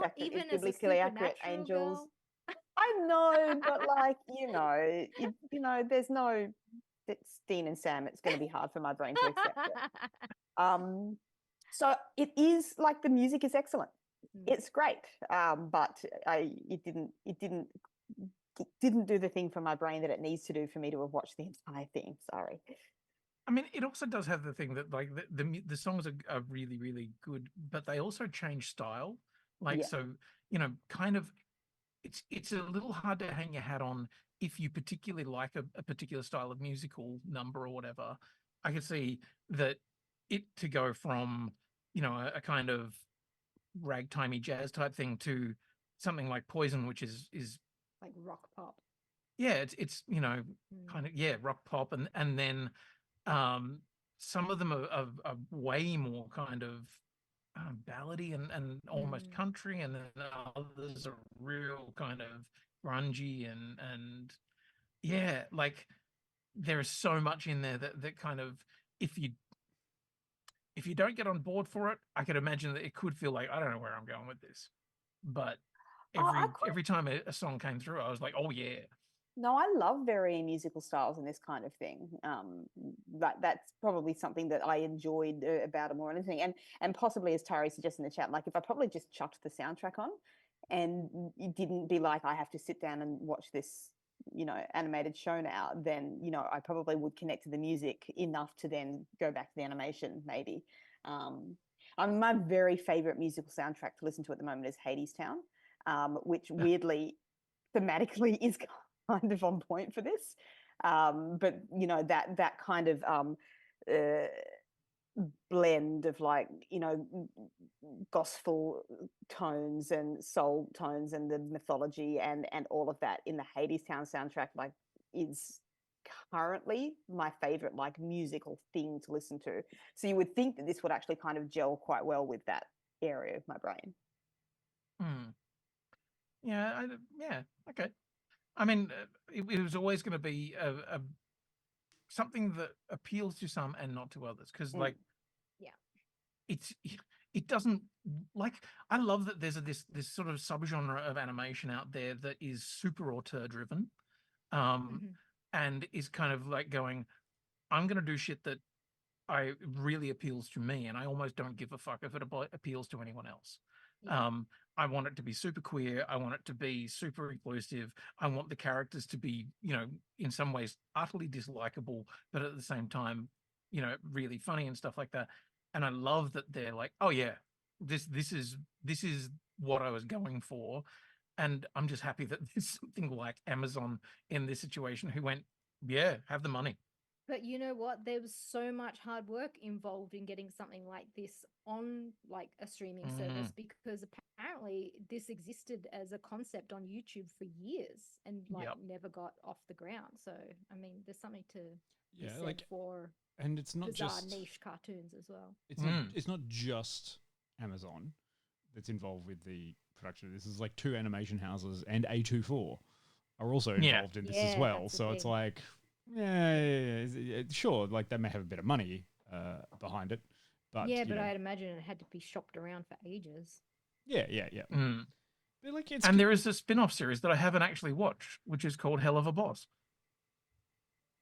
Speaker 12: fact that
Speaker 7: even
Speaker 12: it's
Speaker 7: as a
Speaker 12: biblically accurate
Speaker 7: supernatural
Speaker 12: angels.
Speaker 7: girl.
Speaker 12: I know, but like there's no. It's Dean and Sam. It's going to be hard for my brain to accept it. So it is like the music is excellent. It's great, but it didn't do the thing for my brain that it needs to do for me to have watched the entire thing. Sorry.
Speaker 5: I mean, it also does have the thing that like the songs are really, really good, but they also change style. Like,
Speaker 12: Yeah.
Speaker 5: so, you know, kind of it's a little hard to hang your hat on if you particularly like a particular style of musical number or whatever. I could see that it to go from, you know, a kind of ragtimey jazz type thing to something like Poison, which is
Speaker 7: Like rock pop.
Speaker 5: yeah, it's you know, kind of rock pop, and then some of them are way more kind of ballady and almost country, and then others are real kind of grungy and yeah, like there is so much in there that kind of if you don't get on board for it, I could imagine that it could feel like I don't know where I'm going with this, but every time a song came through, I was like, oh yeah.
Speaker 12: No, I love varying musical styles and this kind of thing. That's probably something that I enjoyed about it more than anything. And possibly, as Tari suggested in the chat, like if I probably just chucked the soundtrack on and it didn't be like I have to sit down and watch this, you know, animated show now, then, you know, I probably would connect to the music enough to then go back to the animation maybe. My very favorite musical soundtrack to listen to at the moment is Hadestown, which weirdly thematically is kind of on point for this, but you know that kind of blend of like, you know, gospel tones and soul tones and the mythology and all of that in the Hadestown soundtrack like is currently my favorite like musical thing to listen to. So you would think that this would actually kind of gel quite well with that area of my brain.
Speaker 5: Yeah, okay. I mean, it was always going to be a something that appeals to some and not to others, because like, it doesn't like. I love that there's this sort of subgenre of animation out there that is super auteur driven, and is kind of like going, I'm going to do shit that I really appeals to me, and I almost don't give a fuck if it appeals to anyone else. I want it to be super queer. I want it to be super inclusive. I want the characters to be, you know, in some ways utterly dislikable, but at the same time, you know, really funny and stuff like that. And I love that they're like, oh yeah, this is what I was going for. And I'm just happy that there's something like Amazon in this situation who went, yeah, have the money.
Speaker 7: But you know what? There was so much hard work involved in getting something like this on like a streaming service, because apparently this existed as a concept on YouTube for years and like never got off the ground. So I mean, there's something to be said
Speaker 11: like,
Speaker 7: for
Speaker 11: and it's not
Speaker 7: bizarre
Speaker 11: just
Speaker 7: niche cartoons as well.
Speaker 11: It's not just Amazon that's involved with the production of this. Is like 2 animation houses and A24 are also involved in this as well. So it's like, sure, like they may have a bit of money behind it, but
Speaker 7: but I'd imagine it had to be shopped around for ages.
Speaker 11: But like
Speaker 5: and there is a spin-off series that I haven't actually watched, which is called Hell of a Boss.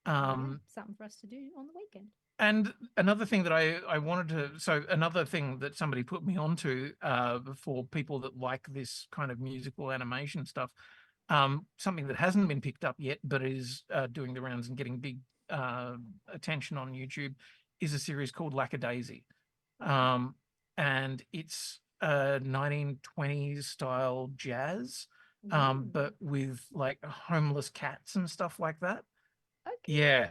Speaker 7: Something for us to do on the weekend.
Speaker 5: And another thing that I wanted to, so another thing that somebody put me onto for people that like this kind of musical animation stuff, something that hasn't been picked up yet, but is doing the rounds and getting big attention on YouTube, is a series called Lackadaisy. And it's 1920s style jazz, but with like homeless cats and stuff like that.
Speaker 7: Okay.
Speaker 5: Yeah.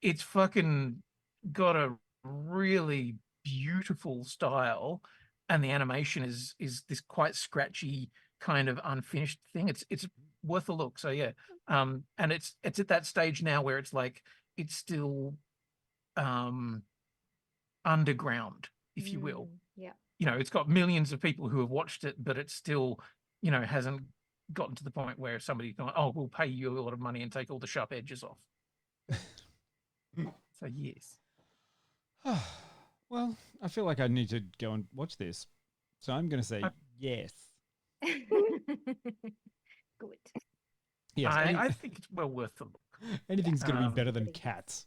Speaker 5: It's fucking got a really beautiful style, and the animation is this quite scratchy kind of unfinished thing. It's worth a look. So yeah, and it's at that stage now where it's like it's still underground, if you will.
Speaker 7: Yeah.
Speaker 5: You know, it's got millions of people who have watched it, but it's still, you know, hasn't gotten to the point where somebody's going, oh, we'll pay you a lot of money and take all the sharp edges off. So yes.
Speaker 11: Well, I feel like I need to go and watch this, so I'm going to say yes.
Speaker 7: Good.
Speaker 11: Yes,
Speaker 5: I think it's well worth the look.
Speaker 11: Anything's going to be better than Cats.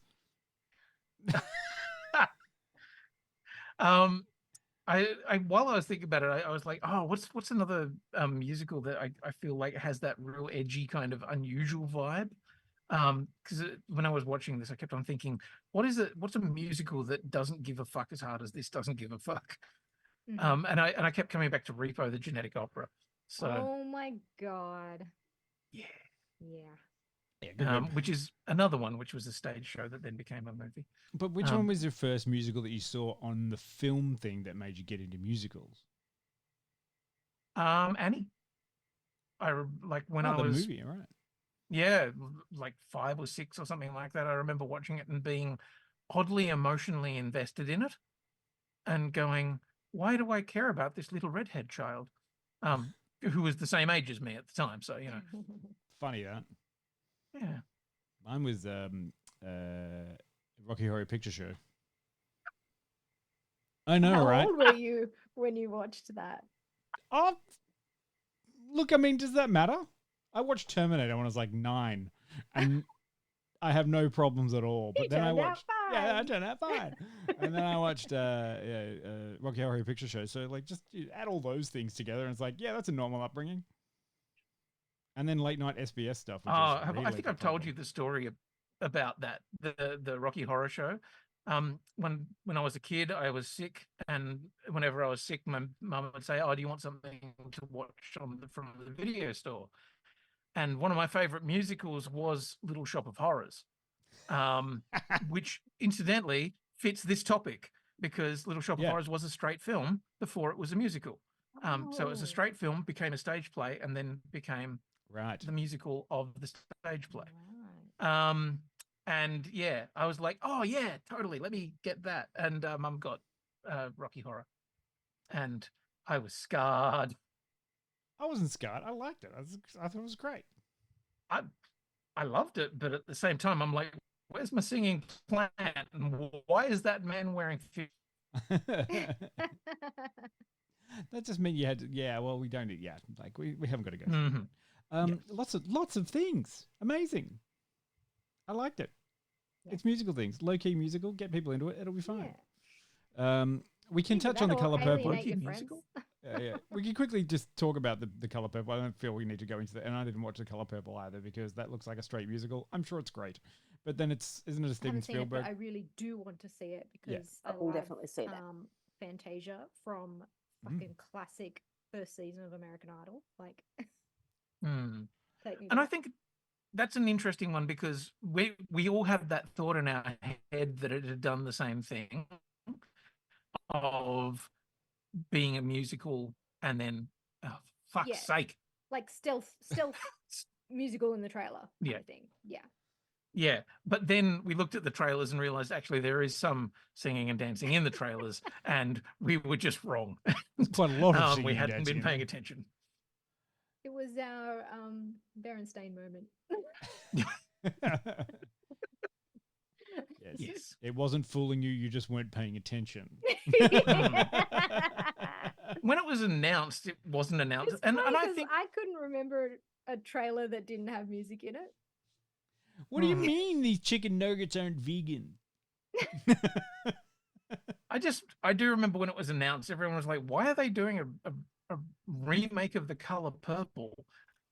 Speaker 5: I while I was thinking about it, I was like, oh, what's another musical that I feel like has that real edgy kind of unusual vibe? Because when I was watching this, I kept on thinking, what is it? What's a musical that doesn't give a fuck as hard as this doesn't give a fuck?
Speaker 7: Mhm.
Speaker 5: And I kept coming back to Repo, the genetic opera. So
Speaker 7: Oh my god.
Speaker 5: yeah.
Speaker 7: Yeah.
Speaker 5: Which is another one, which was a stage show that then became a movie.
Speaker 11: But which one was your first musical that you saw on the film thing that made you get into musicals?
Speaker 5: Annie. Like when I
Speaker 11: the
Speaker 5: was
Speaker 11: movie, right?
Speaker 5: Yeah, like 5 or 6 or something like that. I remember watching it and being oddly emotionally invested in it and going, why do I care about this little redhead child? Who was the same age as me at the time. So,
Speaker 11: Funny that.
Speaker 5: Yeah.
Speaker 11: Mine was Rocky Horror Picture Show. I know,
Speaker 7: How
Speaker 11: right?
Speaker 7: old were you when you watched that?
Speaker 11: Oh, look, I mean, does that matter? I watched Terminator when I was like 9, and I have no problems at all. But then I watched, I turned out fine. And then I watched Rocky Horror Picture Show. So like, just add all those things together, and it's like, yeah, that's a normal upbringing. And then late night SBS stuff. Which
Speaker 5: I think I've told you the story about that, the Rocky Horror Show. When I was a kid, I was sick, and whenever I was sick, my mum would say, "Oh, do you want something to watch from the video store?" And one of my favorite musicals was Little Shop of Horrors, which incidentally fits this topic because Little Shop of Horrors was a straight film before it was a musical. So it was a straight film, became a stage play, and then became the musical of the stage play. And yeah, I was like, oh yeah, totally, let me get that. And Mum got Rocky Horror, and I was scarred.
Speaker 11: I wasn't scarred. I liked it. I thought it was great.
Speaker 5: I loved it, but at the same time, I'm like, where's my singing plant? And why is that man wearing fish?
Speaker 11: That just meant you had to, well, we don't, like we haven't got to go through it. Lots of things. Amazing. I liked it. Yeah. It's musical things. Low-key musical. Get people into it. It'll be fine. We can touch on the color purple.
Speaker 5: Musical?
Speaker 11: Yeah. We can quickly just talk about the color purple. I don't feel we need to go into that. And I didn't watch the color purple either because that looks like a straight musical. I'm sure it's great. But then isn't it a Steven Spielberg?
Speaker 7: It, but I really do want to see it because I
Speaker 12: will
Speaker 7: love,
Speaker 12: definitely see that.
Speaker 7: Fantasia from fucking classic first season of American Idol. Like,
Speaker 5: and I think that's an interesting one because we all have that thought in our head that it had done the same thing of being a musical and then fuck's sake,
Speaker 7: like stealth musical in the trailer kind of thing.
Speaker 5: Yeah, but then we looked at the trailers and realized actually there is some singing and dancing in the trailers, and we were just wrong.
Speaker 11: Quite a lot of singing
Speaker 5: we hadn't
Speaker 11: and
Speaker 5: been
Speaker 11: dancing
Speaker 5: paying attention.
Speaker 7: It was our Berenstain moment.
Speaker 11: Yes. It wasn't fooling you. You just weren't paying attention.
Speaker 5: When it was announced, it wasn't announced.
Speaker 7: And I think I couldn't remember a trailer that didn't have music in it.
Speaker 11: What do you mean these chicken nuggets aren't vegan?
Speaker 5: I do remember when it was announced, everyone was like, why are they doing a remake of The Color Purple?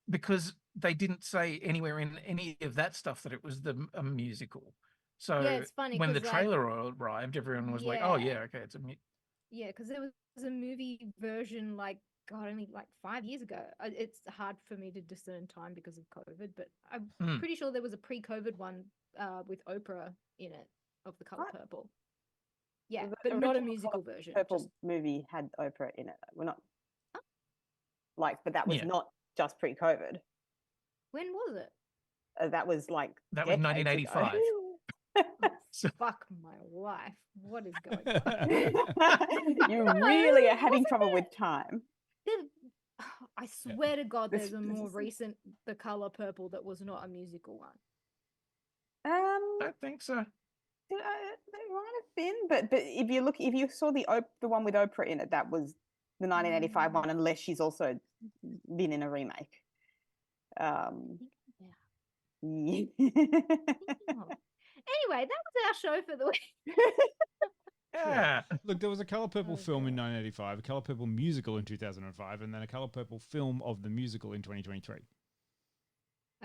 Speaker 5: Because they didn't say anywhere in any of that stuff that it was a musical. So
Speaker 7: it's funny
Speaker 5: when the trailer arrived, everyone was like, oh yeah, okay, it's a
Speaker 7: yeah, because there was a movie version only like 5 years ago. It's hard for me to discern time because of COVID, but I'm pretty sure there was a pre-COVID one with Oprah in it of The Color Purple. Yeah, but not a musical version.
Speaker 12: Purple movie had Oprah in it. We're not but that was not just pre-COVID.
Speaker 7: When was it?
Speaker 12: That was like
Speaker 5: that was 1985.
Speaker 7: Fuck my life. What is going on?
Speaker 12: You really are having trouble with time.
Speaker 7: I swear to God, there's a more recent The Color Purple that was not a musical one.
Speaker 5: I don't think so.
Speaker 12: There might have been, but if you saw the one with Oprah in it, that was the 1985 one, unless she's also been in a remake.
Speaker 7: Anyway, that was our show for the week.
Speaker 5: Yeah.
Speaker 11: Look, there was a Color Purple film in 1985, a Color Purple musical in 2005, and then a Color Purple film of the musical in 2023.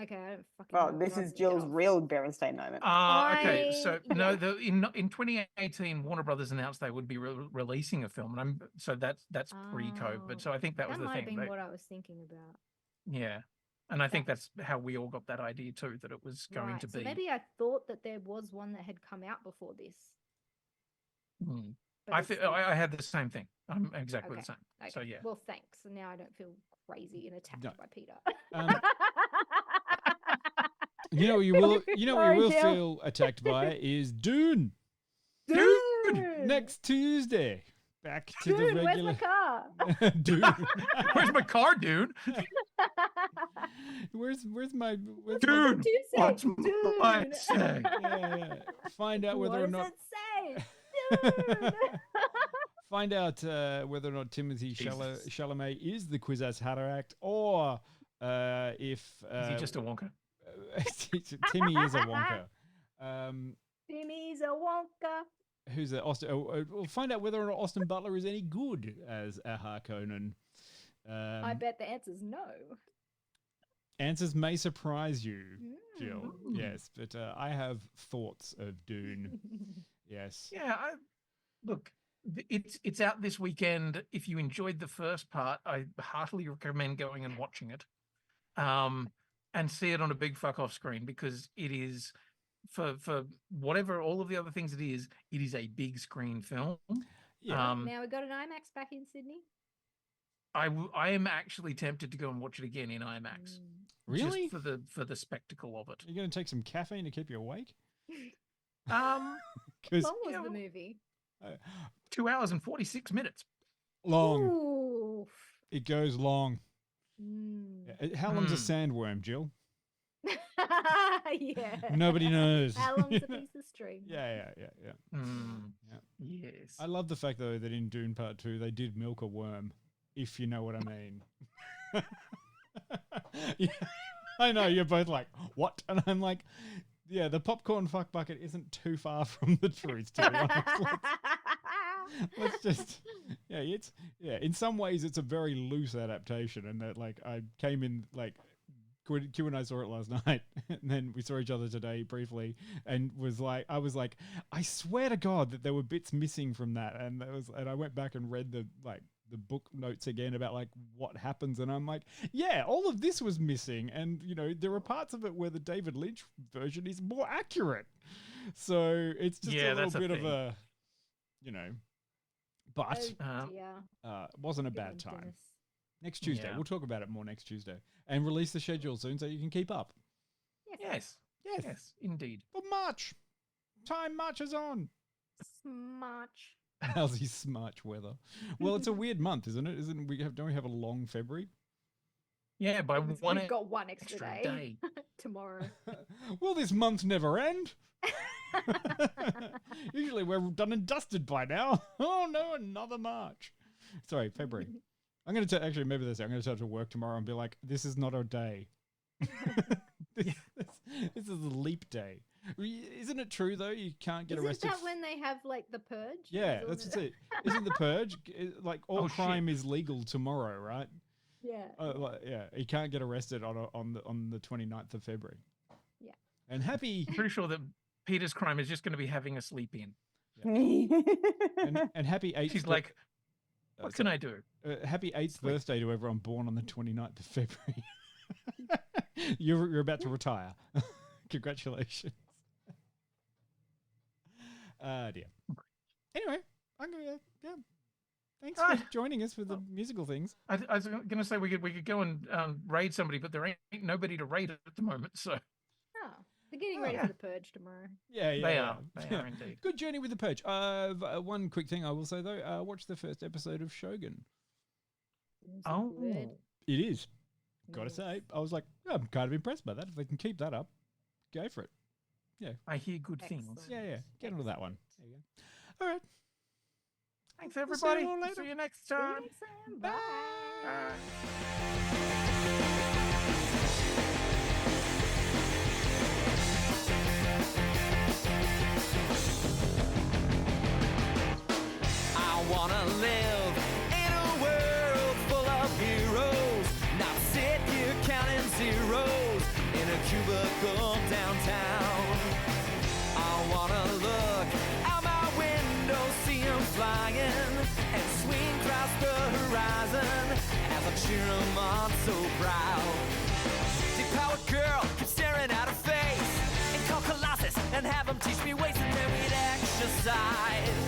Speaker 7: Okay, I don't fucking
Speaker 12: Well,
Speaker 7: know.
Speaker 12: this
Speaker 7: but
Speaker 12: is
Speaker 7: I'll
Speaker 12: Jill's
Speaker 7: look it up.
Speaker 12: real Berenstain moment.
Speaker 5: Okay, so no,
Speaker 7: yeah.
Speaker 5: in 2018, Warner Brothers announced they would be releasing a film, and that's pre-COVID. So I think that was the
Speaker 7: might have
Speaker 5: thing.
Speaker 7: been what I was thinking about.
Speaker 5: Yeah, and I think that's how we all got that idea too, that it was going
Speaker 7: Right.
Speaker 5: to
Speaker 7: So
Speaker 5: be.
Speaker 7: maybe I thought that there was one that had come out before this.
Speaker 5: Hmm.
Speaker 7: But it's
Speaker 5: I had the same thing. I'm exactly
Speaker 7: okay.
Speaker 5: the same.
Speaker 7: Okay.
Speaker 5: So yeah.
Speaker 7: Well, thanks. So now I don't feel crazy and attacked
Speaker 11: No.
Speaker 7: by Peter.
Speaker 11: You know what you
Speaker 7: Sorry,
Speaker 11: will
Speaker 7: Jill.
Speaker 11: feel attacked by is Dune.
Speaker 7: Dune!
Speaker 11: Next Tuesday. Back to
Speaker 7: Dune,
Speaker 11: the regular.
Speaker 7: where's my car?
Speaker 11: Dune.
Speaker 5: Where's my car, dude?
Speaker 11: Where's my
Speaker 5: Dude, what's
Speaker 7: Dune.
Speaker 5: my say?
Speaker 11: Yeah. Find out whether
Speaker 7: What
Speaker 11: or
Speaker 7: does
Speaker 11: not
Speaker 7: it say? Dune!
Speaker 11: find out whether or not Timothy Chalamet is the Kwisatz Haderach, or if
Speaker 5: Is he just a Wonka?
Speaker 11: Timmy is a Wonka.
Speaker 7: Timmy's a Wonka.
Speaker 11: Who's a Austin? We'll find out whether or not Austin Butler is any good as a Harkonnen.
Speaker 7: I bet the answer's no.
Speaker 11: Answers may surprise you, Jill. Yes, but I have thoughts of Dune. Yes.
Speaker 5: Yeah. Look, it's out this weekend. If you enjoyed the first part, I heartily recommend going and watching it, and see it on a big fuck off screen, because it is, for whatever all of the other things it is a big screen film.
Speaker 11: Yeah.
Speaker 7: Now we got an IMAX back in Sydney.
Speaker 5: I am actually tempted to go and watch it again in IMAX.
Speaker 11: Really?
Speaker 5: Just for the spectacle of it.
Speaker 11: You're going to take some caffeine to keep you awake?
Speaker 7: How
Speaker 11: 'Cause-
Speaker 7: long was the movie?
Speaker 5: 2 hours and 46 minutes.
Speaker 11: Long.
Speaker 7: Ooh.
Speaker 11: It goes long.
Speaker 7: Mm.
Speaker 11: How long's a sandworm, Jill?
Speaker 7: Yeah.
Speaker 11: Nobody knows.
Speaker 7: How long's a piece of string?
Speaker 11: Yeah.
Speaker 5: Yes.
Speaker 11: I love the fact, though, that in Dune Part 2, they did milk a worm, if you know what I mean. Yeah, I know, you're both like, what? And I'm like, yeah, the popcorn fuck bucket isn't too far from the truth, to be honest. Let's just, in some ways it's a very loose adaptation, and that, like, I came in, like, Q and I saw it last night, and then we saw each other today briefly, and I was like, I swear to God that there were bits missing from that, and I went back and read the book notes again about like what happens, and I'm like, yeah, all of this was missing, and there are parts of it where the David Lynch version is more accurate, so it's just a little bit of a, but it wasn't a bad time.
Speaker 7: Goodness.
Speaker 11: Next Tuesday,
Speaker 5: Yeah.
Speaker 11: we'll talk about it more next Tuesday, and release the schedule soon so you can keep up.
Speaker 5: Yes, indeed.
Speaker 11: But March, time marches on.
Speaker 7: Smarch.
Speaker 11: How's his smarch weather? Well, it's a weird month, isn't it? Don't we have a long February?
Speaker 5: Yeah, by
Speaker 7: We've
Speaker 5: one
Speaker 7: got one extra day. Tomorrow.
Speaker 11: Will this month never end? Usually we're done and dusted by now. Oh no, another March. Sorry, February. I'm going to actually, maybe this, I'm going to start to work tomorrow and be like, this is not a day. This is a leap day. Isn't it true, though? You can't get arrested.
Speaker 7: Isn't that when they have, like, the purge?
Speaker 11: Yeah, that's it. Isn't the purge, like, all crime is legal tomorrow, right?
Speaker 7: Yeah.
Speaker 11: You can't get arrested on the 29th of February.
Speaker 7: Yeah.
Speaker 11: And happy...
Speaker 5: I'm pretty sure that Peter's crime is just going to be having a sleep in.
Speaker 11: Yeah. and happy 8th...
Speaker 5: She's like, what can I do?
Speaker 11: Happy 8th birthday to everyone born on the 29th of February. You're about to retire. Congratulations. Dear. Anyway, I'm gonna thanks for joining us with the musical things.
Speaker 5: I was going to say we could go and raid somebody, but there ain't nobody to raid at the moment. So
Speaker 7: Oh, they're getting ready for the purge tomorrow.
Speaker 11: Yeah,
Speaker 5: they are indeed.
Speaker 11: Good journey with the purge. One quick thing I will say though, watch the first episode of Shogun.
Speaker 5: Oh,
Speaker 7: Good.
Speaker 11: It is. Gotta say, I was like, I'm kind of impressed by that. If they can keep that up, go for it. Yeah,
Speaker 5: I hear good things.
Speaker 11: Yeah. Get onto that one. There you go. All right.
Speaker 5: Thanks, everybody.
Speaker 11: you all later.
Speaker 5: See you next time.
Speaker 7: Bye.
Speaker 13: I wanna live in a world full of heroes, not sit here counting zeros in a
Speaker 15: cubicle downtown. I wanna look out my window, see 'em flying, and swing across the horizon as I cheer 'em on so proud. Deep-powered girl keeps staring at her face, and call Colossus and have 'em teach me ways, and then we'd exercise.